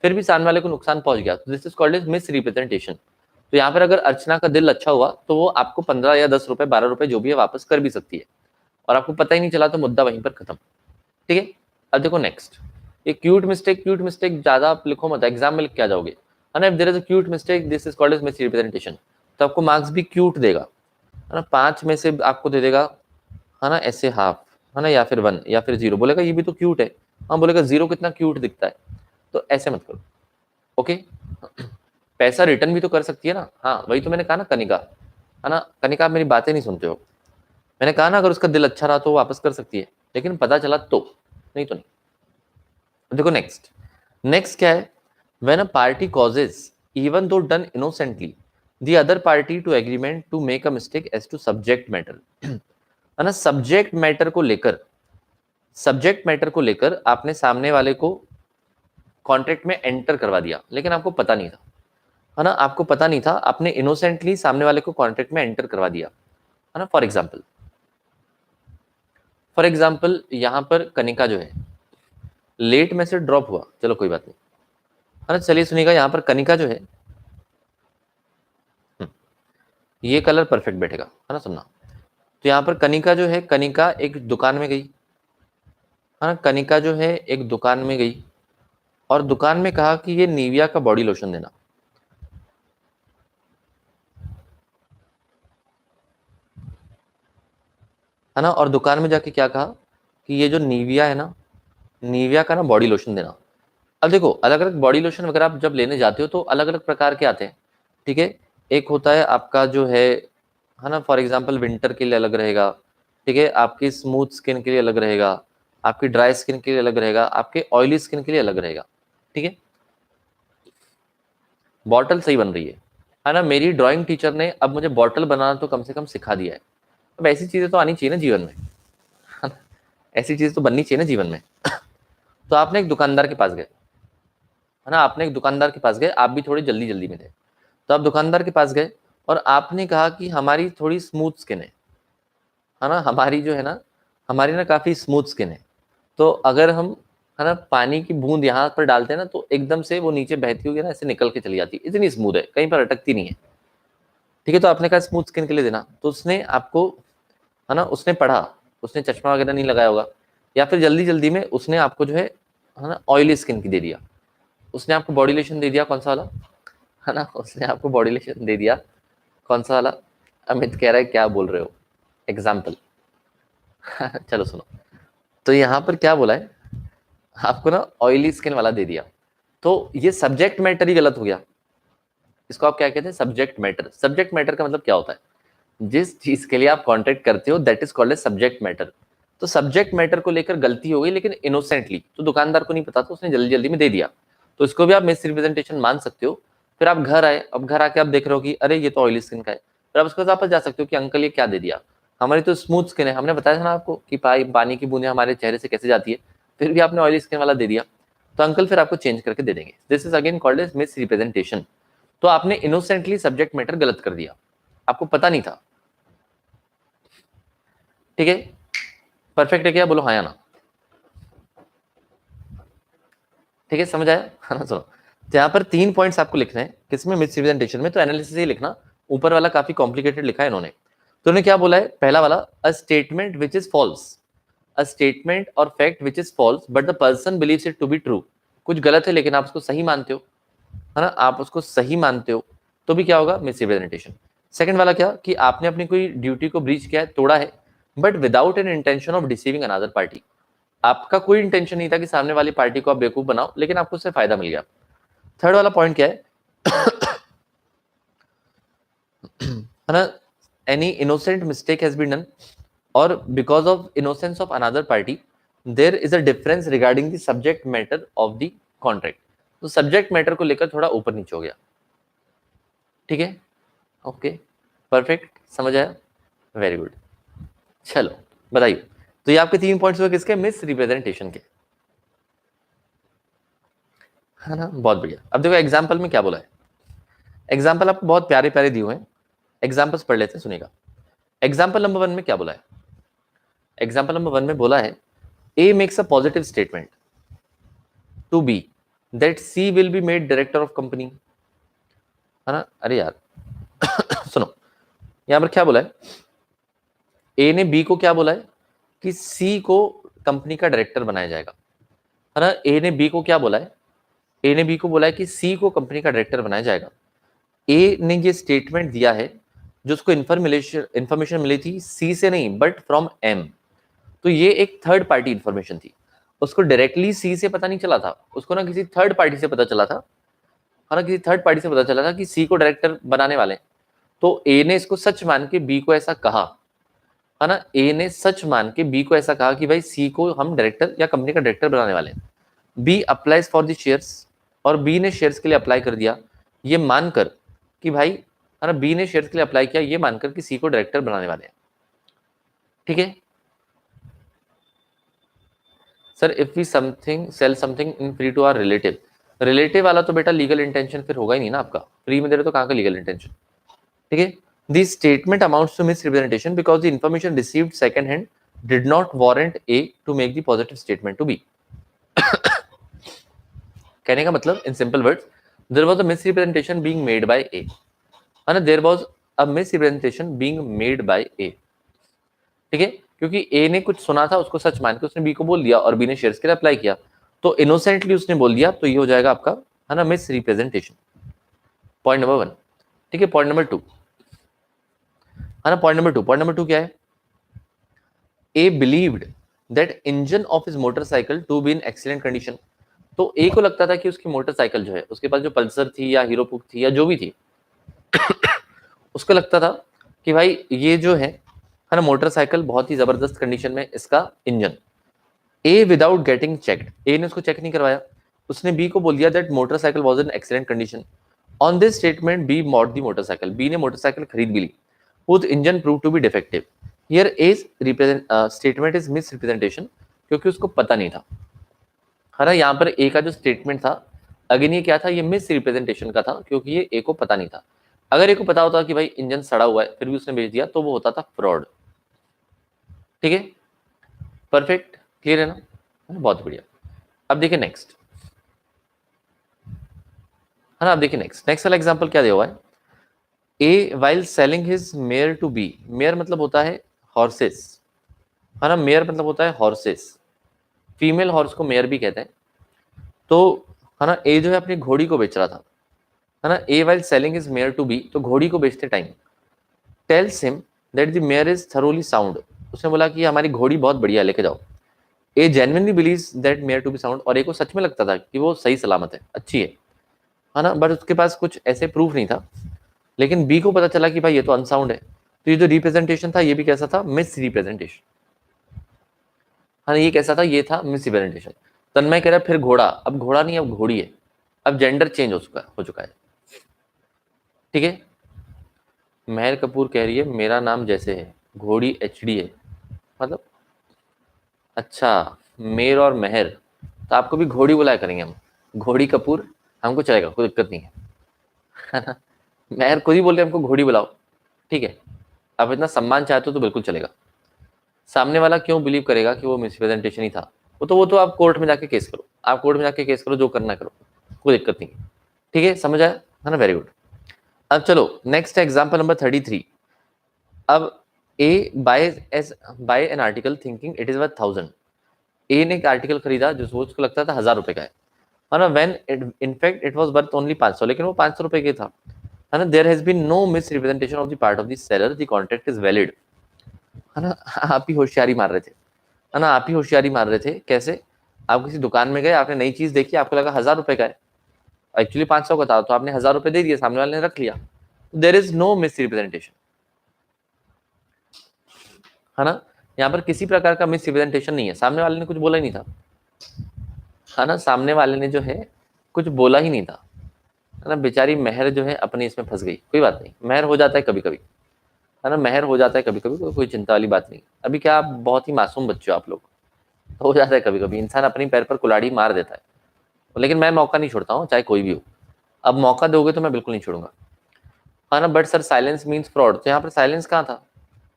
फिर भी सामने वाले को नुकसान पहुंच गया, तो this is called as misrepresentation. तो यहाँ पर अगर अर्चना का दिल अच्छा हुआ तो वो आपको 15 या 10 रुपए 12 रुपए जो भी है वापस कर भी सकती है, और आपको पता ही नहीं चला तो मुद्दा वहीं पर खत्म, ठीक है। अब देखो नेक्स्ट, ये क्यूट मिस्टेक, क्यूट मिस्टेक ज्यादा आप लिखो मत, एग्जाम में लिख के आ जाओगे, है ना। If there is a cute mistake this is called as misrepresentation, तो आपको मार्क्स भी क्यूट देगा, है ना, 5 में से आपको दे देगा, है ना, ऐसे हाफ, है ना, या फिर 1 या फिर 0, बोलेगा ये भी तो क्यूट है, हाँ बोलेगा 0 कितना क्यूट दिखता है, तो ऐसे मत करो, ओके। पैसा रिटर्न भी तो कर सकती है ना, हाँ वही तो मैंने कहा ना कनिका, है ना, कनिका आप मेरी बातें नहीं सुनते हो, मैंने कहा ना अगर उसका दिल अच्छा रहा तो वापस कर सकती है, लेकिन पता चला तो, नहीं तो नहीं। देखो नेक्स्ट, नेक्स्ट क्या है, when a party causes even though done innocently the other party to agreement to make a mistake as to subject matter, है ना, सब्जेक्ट मैटर को लेकर, सब्जेक्ट मैटर को लेकर आपने सामने वाले को कॉन्ट्रैक्ट में एंटर करवा दिया लेकिन आपको पता नहीं था, है ना, आपको पता नहीं था, आपने इनोसेंटली सामने वाले को कॉन्ट्रैक्ट में एंटर करवा दिया, है ना। फॉर एग्जाम्पल यहाँ पर कनिका जो है लेट में से ड्रॉप हुआ, चलो कोई बात नहीं, है ना, चलिए सुनिएगा, यहाँ पर कनिका जो है, ये कलर परफेक्ट बैठेगा, है ना, सुनना। तो यहाँ पर कनिका जो है, कनिका एक दुकान में गई, है ना, कनिका जो है एक दुकान में गई और दुकान में कहा कि ये निविया का बॉडी लोशन देना, है ना, और दुकान में जाके क्या कहा कि ये जो निविया है ना, निविया का ना बॉडी लोशन देना। अब देखो अलग अलग बॉडी लोशन वगैरह आप जब लेने जाते हो तो अलग अलग प्रकार के आते हैं, ठीक है। एक होता है आपका जो है ना, फॉर एग्जांपल विंटर के लिए अलग रहेगा, ठीक है, आपकी स्मूथ स्किन के लिए अलग रहेगा, आपकी ड्राई स्किन के लिए अलग रहेगा, आपके ऑयली स्किन के लिए अलग रहेगा, ठीक है। बॉटल सही बन रही है ना, मेरी ड्राइंग टीचर ने अब मुझे बॉटल बनाना तो कम से कम सिखा दिया है। अब ऐसी चीजें तो आनी चाहिए ना जीवन में, है ना? ऐसी चीजें तो बननी चाहिए ना जीवन में। तो आपने एक दुकानदार के पास गए, है ना, आपने एक दुकानदार के पास गए, आप भी थोड़ी जल्दी जल्दी में थे, तो आप दुकानदार के पास गए और आपने कहा कि हमारी थोड़ी स्मूथ स्किन है ना, हमारी जो है ना, हमारी ना काफी स्मूथ स्किन है, तो अगर हम, है ना, पानी की बूंद यहाँ पर डालते हैं ना तो एकदम से वो नीचे बहती हुई ना ऐसे निकल के चली जाती है, इतनी स्मूथ है, कहीं पर अटकती नहीं है, ठीक है। तो आपने कहा स्मूथ स्किन के लिए देना, तो उसने आपको, है ना, उसने पढ़ा, उसने चश्मा वगैरह नहीं लगाया होगा, या फिर जल्दी जल्दी में उसने आपको जो है ना, ऑयली स्किन की दे दिया, उसने आपको बॉडी लोशन दे दिया, कौन सा वाला, है ना, उसने आपको बॉडी लोशन दे दिया, कौन सा वाला, अमित कह रहा है क्या बोल रहे हो, एग्जाम्पल। चलो सुनो, तो यहाँ पर क्या बोला है, आपको ना ऑयली स्किन वाला दे दिया, तो ये सब्जेक्ट मैटर ही गलत हो गया, इसको आप क्या कहते हैं, सब्जेक्ट मैटर। सब्जेक्ट मैटर का मतलब क्या होता है, जिस चीज के लिए आप कॉन्ट्रैक्ट करते हो that is called a subject matter. तो सब्जेक्ट मैटर को लेकर गलती हो गई, लेकिन इनोसेंटली, तो दुकानदार को नहीं पता था, उसने जल्दी जल्दी में दे दिया, तो इसको भी आप मिस रिप्रेजेंटेशन मान सकते हो। फिर आप घर आए, अब घर आके आप देख रहे हो कि अरे ये तो ऑयली स्किन का है, फिर आप उसके वापस जा सकते हो कि अंकल ये क्या दे दिया, हमारी तो स्मूथ स्किन है, हमने बताया था ना आपको कि पानी की बूंदें हमारे चेहरे से कैसे जाती है, फिर भी आपने ऑयली स्किन वाला दे दिया, तो अंकल फिर आपको चेंज करके दे देंगे। This is again called as misrepresentation. तो आपने इनोसेंटली सब्जेक्ट मैटर गलत कर दिया, आपको पता नहीं था। ठीक है, परफेक्ट है क्या? बोलो हाँ या ना। ठीक है, समझ आया है ना? सुनो, तो यहाँ पर 3 पॉइंट्स आपको लिखने हैं किसमें, मिस रिप्रेजेंटेशन में। तो एनालिसिस ही लिखना, ऊपर वाला काफी कॉम्प्लिकेटेड लिखा है इन्होंने। तो उन्होंने क्या बोला है, पहला वाला, a statement which is false, a statement or fact which is false but the person believes it to be true. कुछ गलत है लेकिन आप उसको सही मानते हो, है ना, आप उसको सही मानते हो, तो भी क्या होगा, मिस रिप्रेजेंटेशन। सेकंड वाला क्या, कि आपने अपनी कोई ड्यूटी को ब्रीच किया है, तोड़ा है, but without an intention of deceiving another party. आपका कोई इंटेंशन नहीं था कि सामने वाली पार्टी को आप बेवकूफ बनाओ, लेकिन आपको उससे फायदा मिल गया। थर्ड वाला पॉइंट क्या है है ना, any innocent mistake has been done or because of innocence of another party there is a difference regarding the subject matter of the contract. तो सब्जेक्ट मैटर को लेकर थोड़ा ऊपर नीचे हो गया। ठीक है, ओके, परफेक्ट, समझ आया, वेरी गुड। चलो बताइए, तो ये आपके 3 पॉइंट्स हुए किसके, मिस रिप्रेजेंटेशन के, है ना, बहुत बढ़िया। अब देखो एग्जाम्पल में क्या बोला है, एग्जाम्पल आपको बहुत प्यारे प्यारे दिए हुए हैं, एग्जाम्पल्स पढ़ लेते हैं, सुनिएगा। एग्जाम्पल नंबर 1 में क्या बोला है, एग्जाम्पल नंबर 1 में बोला है, A makes a positive statement to B that C will be made director of company, है ना। अरे यार सुनो, यहां पर क्या बोला है, ए ने बी को क्या बोला है कि सी को कंपनी का डायरेक्टर बनाया जाएगा, है ना। ए ने बी को क्या बोला है, ए ने बी को बोला है कि सी को कंपनी का डायरेक्टर बनाया जाएगा। ए ने ये स्टेटमेंट दिया है, जो उसको इंफॉर्मेशन मिली थी सी से नहीं बट फ्रॉम एम, तो ये एक थर्ड पार्टी इंफॉर्मेशन थी, उसको डायरेक्टली सी से पता नहीं चला था, उसको ना किसी थर्ड पार्टी से पता चला था, है ना, किसी थर्ड पार्टी से पता चला था कि सी को डायरेक्टर बनाने वाले हैं। तो ए ने इसको सच मान के बी को ऐसा कहा, है ना, ए ने सच मान के बी को ऐसा कहा कि भाई सी को हम डायरेक्टर या कंपनी का डायरेक्टर बनाने वाले हैं। B applies for the shares, और बी ने शेयर्स के लिए अप्लाई कर दिया, ये मानकर कि भाई, है ना, बी ने शेयर्स के लिए अप्लाई किया ये मानकर कि सी को डायरेक्टर बनाने वाले हैं। ठीक है sir, if we something sell something in free to our relative, relative वाला तो बेटा लीगल इंटेंशन फिर होगा ही नहीं ना आपका, फ्री में दे रहे तो कहाँ का लीगल इंटेंशन। ठीक है, this statement amounts to misrepresentation because the information received second hand did not warrant A to make the positive statement to B. कहने का मतलब in simple words, there was a misrepresentation being made by A, है ना, there was a misrepresentation being made by A. ठीक है, क्योंकि ए ने कुछ सुना था, उसको सच मान के उसने बी को बोल दिया और बी ने शेयर्स के लिए अप्लाई किया, तो इनोसेंटली उसने बोल दिया, तो ये हो जाएगा आपका, है ना, मिस रिप्रेजेंटेशन। Point number 1। ठीक है, पॉइंट नंबर 2, है ना, पॉइंट नंबर 2 क्या है, A believed that engine of his motorcycle to be in excellent condition. तो ए को लगता था कि उसकी मोटरसाइकिल जो है, उसके पास जो पल्सर थी या हीरो पुक थी या जो भी थी, उसको लगता था कि भाई ये जो है ना, मोटरसाइकिल बहुत ही जबरदस्त कंडीशन में इसका इंजन। ए विदाउट गेटिंग चेक्ड, ए ने उसको चेक नहीं करवाया, उसने बी को बोल दिया that motorcycle was in excellent condition. On this statement B bought the motorcycle, B ने मोटरसाइकिल खरीद भी ली, whose engine prove to be defective. Here a statement is misrepresentation, क्योंकि उसको पता नहीं था, है ना। यहाँ पर ए का जो स्टेटमेंट था, अगेन ये क्या था, ये मिस रिप्रेजेंटेशन का था, क्योंकि ये ए को पता नहीं था। अगर ए को पता होता कि भाई इंजन सड़ा हुआ है फिर भी उसने बेच दिया, तो वो होता था फ्रॉड। ठीक है, परफेक्ट, क्लियर है ना, बहुत बढ़िया। अब देखिए नेक्स्ट, है ना, अब देखिए नेक्स्ट वाला एग्जांपल क्या दिया हुआ है, A while selling his mare to B, mare मतलब होता है हॉर्सेस, है ना, मेयर मतलब होता है हॉर्सेस, फीमेल हॉर्स को मेयर भी कहते हैं। तो है ना, ए जो है अपनी घोड़ी को बेच रहा था, है ना, A while selling his mare to B, तो घोड़ी को बेचते time tells him that the mare is thoroughly sound, उसने बोला कि हमारी घोड़ी बहुत बढ़िया, लेके जाओ। A genuinely believes that mare to be sound, और ए को सच में लगता था कि वो सही सलामत है, अच्छी है ना, बट उसके पास कुछ ऐसे प्रूफ नहीं था। लेकिन बी को पता चला कि भाई ये तो अनसाउंड है, तो ये जो रिप्रेजेंटेशन था ये भी कैसा था, मिस रिप्रेजेंटेशन। हाँ ये कैसा था, ये था मिस रिप्रेजेंटेशन। तन्मय कह रहा है फिर घोड़ा, अब घोड़ा नहीं अब घोड़ी है, अब जेंडर चेंज हो चुका है। ठीक है, महर कपूर कह रही है मेरा नाम जैसे है, घोड़ी एचडी है, मतलब अच्छा मेर और महर, तो आपको भी घोड़ी बुलाया करेंगे हम, घोड़ी कपूर, हमको चलेगा, कोई दिक्कत नहीं है ना। महर खुद ही बोल रहे हमको घोड़ी बुलाओ, ठीक है, आप इतना सम्मान चाहते हो तो बिल्कुल चलेगा। सामने वाला क्यों बिलीव करेगा कि वो मिसप्रेजेंटेशन ही था, वो तो आप कोर्ट में जाके केस करो, आप कोर्ट में जाके केस करो, जो करना करो, कोई दिक्कत नहीं है। ठीक है, समझ आया है ना, वेरी गुड। अब चलो नेक्स्ट एग्जांपल नंबर 33। अब A buys an article thinking it is worth 1000। A ने एक आर्टिकल खरीदा जो उसको लगता था 1000 रुपए का है ना, when in fact it was worth only 500, लेकिन वो 500 रुपए के था, है ना। There has been no misrepresentation of the part of the seller, the contract is valid, है ना। आप ही होशियारी मार रहे थे, है ना, आप ही होशियारी मार रहे थे। कैसे, आप किसी दुकान में गए, आपने नई चीज देखी, आपको लगा 1000 रुपए का है, एक्चुअली 500 का था, तो आपने 1000 रुपए दे दिए, सामने वाले ने रख लिया, there is no misrepresentation, है ना। यहाँ पर किसी प्रकार का मिस रिप्रेजेंटेशन नहीं है, सामने वाले ने कुछ बोला ही नहीं था, है ना, सामने वाले ने जो है कुछ बोला ही नहीं था, है ना। बेचारी महर जो है अपनी इसमें फंस गई, कोई बात नहीं, महर हो जाता है कभी कभी, है ना, महर हो जाता है कभी कभी, कोई चिंता वाली बात नहीं। अभी क्या आप बहुत ही मासूम बच्चे हो आप लोग, तो हो जाता है कभी कभी, इंसान अपनी पैर पर कुल्हाड़ी मार देता है, लेकिन मैं मौका नहीं छोड़ता हूँ, चाहे कोई भी हो। अब मौका दोगे तो मैं बिल्कुल नहीं छोड़ूंगा, है ना। But sir silence means fraud, तो यहाँ पर साइलेंस कहाँ था,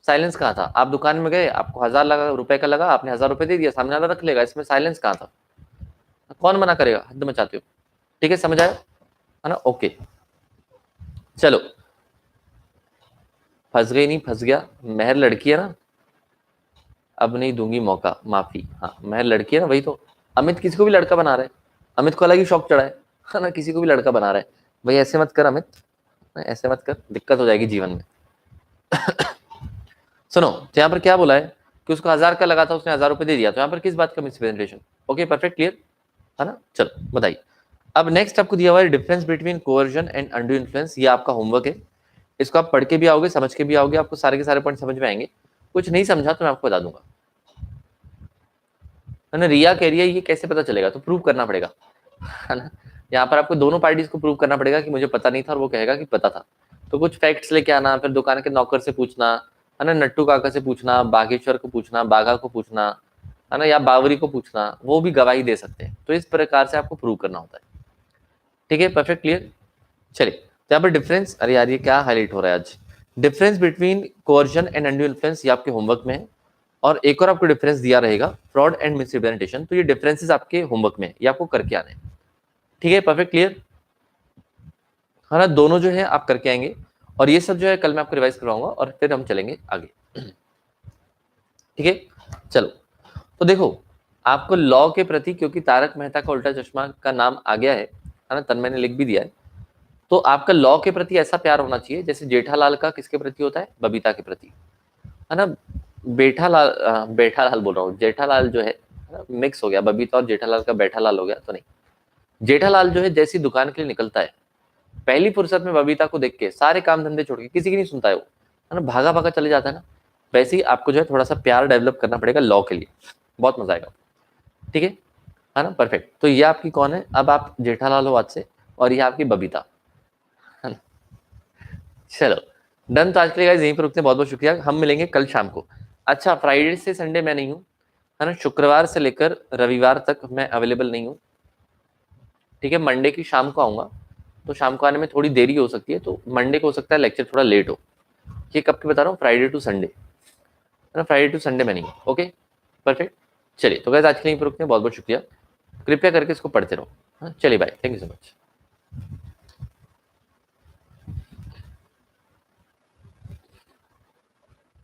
साइलेंस कहाँ था। आप दुकान में गए, आपको 1000 रुपए का लगा, आपने 1000 रुपए दे दिया, सामने वाला रख लेगा, इसमें साइलेंस कहाँ था, कौन मना करेगा, हद मचाते हो। ठीक है, समझ आया, है ना, ओके। चलो, फंस गई नहीं, फंस गया, महर लड़की है ना, अब नहीं दूंगी मौका, माफी, हाँ महर लड़की है ना, वही तो। अमित किसी को भी लड़का बना रहा है, अमित को अलग ही शौक चढ़ा है ना, किसी को भी लड़का बना रहा है। भाई ऐसे मत कर अमित, ऐसे मत कर, दिक्कत हो जाएगी जीवन में। सुनो, तो यहाँ पर क्या बोला है कि उसको 1000 का लगा था, उसने 1000 रुपए दे दिया, तो यहाँ पर किस बात का मिसप्रेजेंटेशन। ओके परफेक्ट, क्लियर, है ना। चलो बताइए। अब नेक्स्ट आपको दिया हुआ है difference between coercion and undue influence, ये आपका होमवर्क है, इसको आप पढ़ के भी आओगे, समझ के भी आओगे, आपको सारे के सारे पॉइंट समझ में आएंगे। कुछ नहीं समझा तो मैं आपको बता दूंगा, है ना। रिया कह रही है ये कैसे पता चलेगा, तो प्रूव करना पड़ेगा, है ना। यहाँ पर आपको दोनों पार्टीज को प्रूव करना पड़ेगा कि मुझे पता नहीं था और वो कहेगा कि पता था। तो कुछ फैक्ट्स लेके आना, फिर दुकान के नौकर से पूछना, है ना, नट्टू काका से पूछना, बागेश्वर को पूछना, बाघा को पूछना, है ना, या बावरी को पूछना, वो भी गवाही दे सकते हैं। तो इस प्रकार से आपको प्रूव करना होता है। ठीक है, परफेक्ट, क्लियर। चलिए, तो यहाँ पर डिफरेंस, अरे यार ये क्या हाईलाइट हो रहा है आज, difference between coercion and undue influence, ये आपके होमवर्क में है। और एक और आपको डिफरेंस दिया रहेगा, फ्रॉड एंड मिसरिप्रेजेंटेशन, तो ये डिफरेंसेस आपके होमवर्क में, ये आपको करके आने हैं। ठीक है, परफेक्ट, क्लियर, है ना। दोनों जो है आप करके आएंगे, और ये सब जो है कल मैं आपको रिवाइज करवाऊंगा, और फिर हम चलेंगे आगे। ठीक है, चलो, तो देखो, आपको लॉ के प्रति, क्योंकि तारक मेहता का उल्टा चश्मा का नाम आ गया है ना, तन्मय ने लिख भी दिया है, तो आपका लॉ के प्रति ऐसा प्यार होना चाहिए जैसे जेठालाल का किसके प्रति होता है, बबीता के प्रति, है ना। बेठालाल बोल रहा हूँ, जेठालाल जो है मिक्स हो गया, बबीता और जेठालाल का बेठालाल हो गया, तो नहीं, जेठालाल जो है जैसी दुकान के लिए निकलता है, पहली फुर्सत में बबीता को देख के सारे काम धंधे छोड़ के, किसी की नहीं सुनता है वो, है ना, भागा भागा चले जाता है ना। वैसे ही आपको जो है थोड़ा सा प्यार डेवलप करना पड़ेगा लॉ के लिए, बहुत मजा आएगा। ठीक है ना, परफेक्ट। तो ये आपकी कौन है, अब आप जेठालाल हो आज से, और ये आपकी बबीता, है ना। चलो डन, तो आज के लिए गाइस यहीं पर रुकते हैं, बहुत बहुत शुक्रिया, हम मिलेंगे कल शाम को। अच्छा, फ्राइडे से संडे मैं नहीं हूँ, है ना, शुक्रवार से लेकर रविवार तक मैं अवेलेबल नहीं हूँ। ठीक है, मंडे की शाम को आऊंगा, तो शाम को आने में थोड़ी देरी हो सकती है, तो मंडे को हो सकता है लेक्चर थोड़ा लेट हो। ये कब के बता रहा हूँ, फ्राइडे टू संडे, है ना, फ्राइडे टू संडे में नहीं। ओके परफेक्ट, चलिए तो गाइस आज के लिए रुकते हैं, बहुत बहुत शुक्रिया, कृपया करके इसको पढ़ते रहो। हाँ चलिए bye, thank you so much.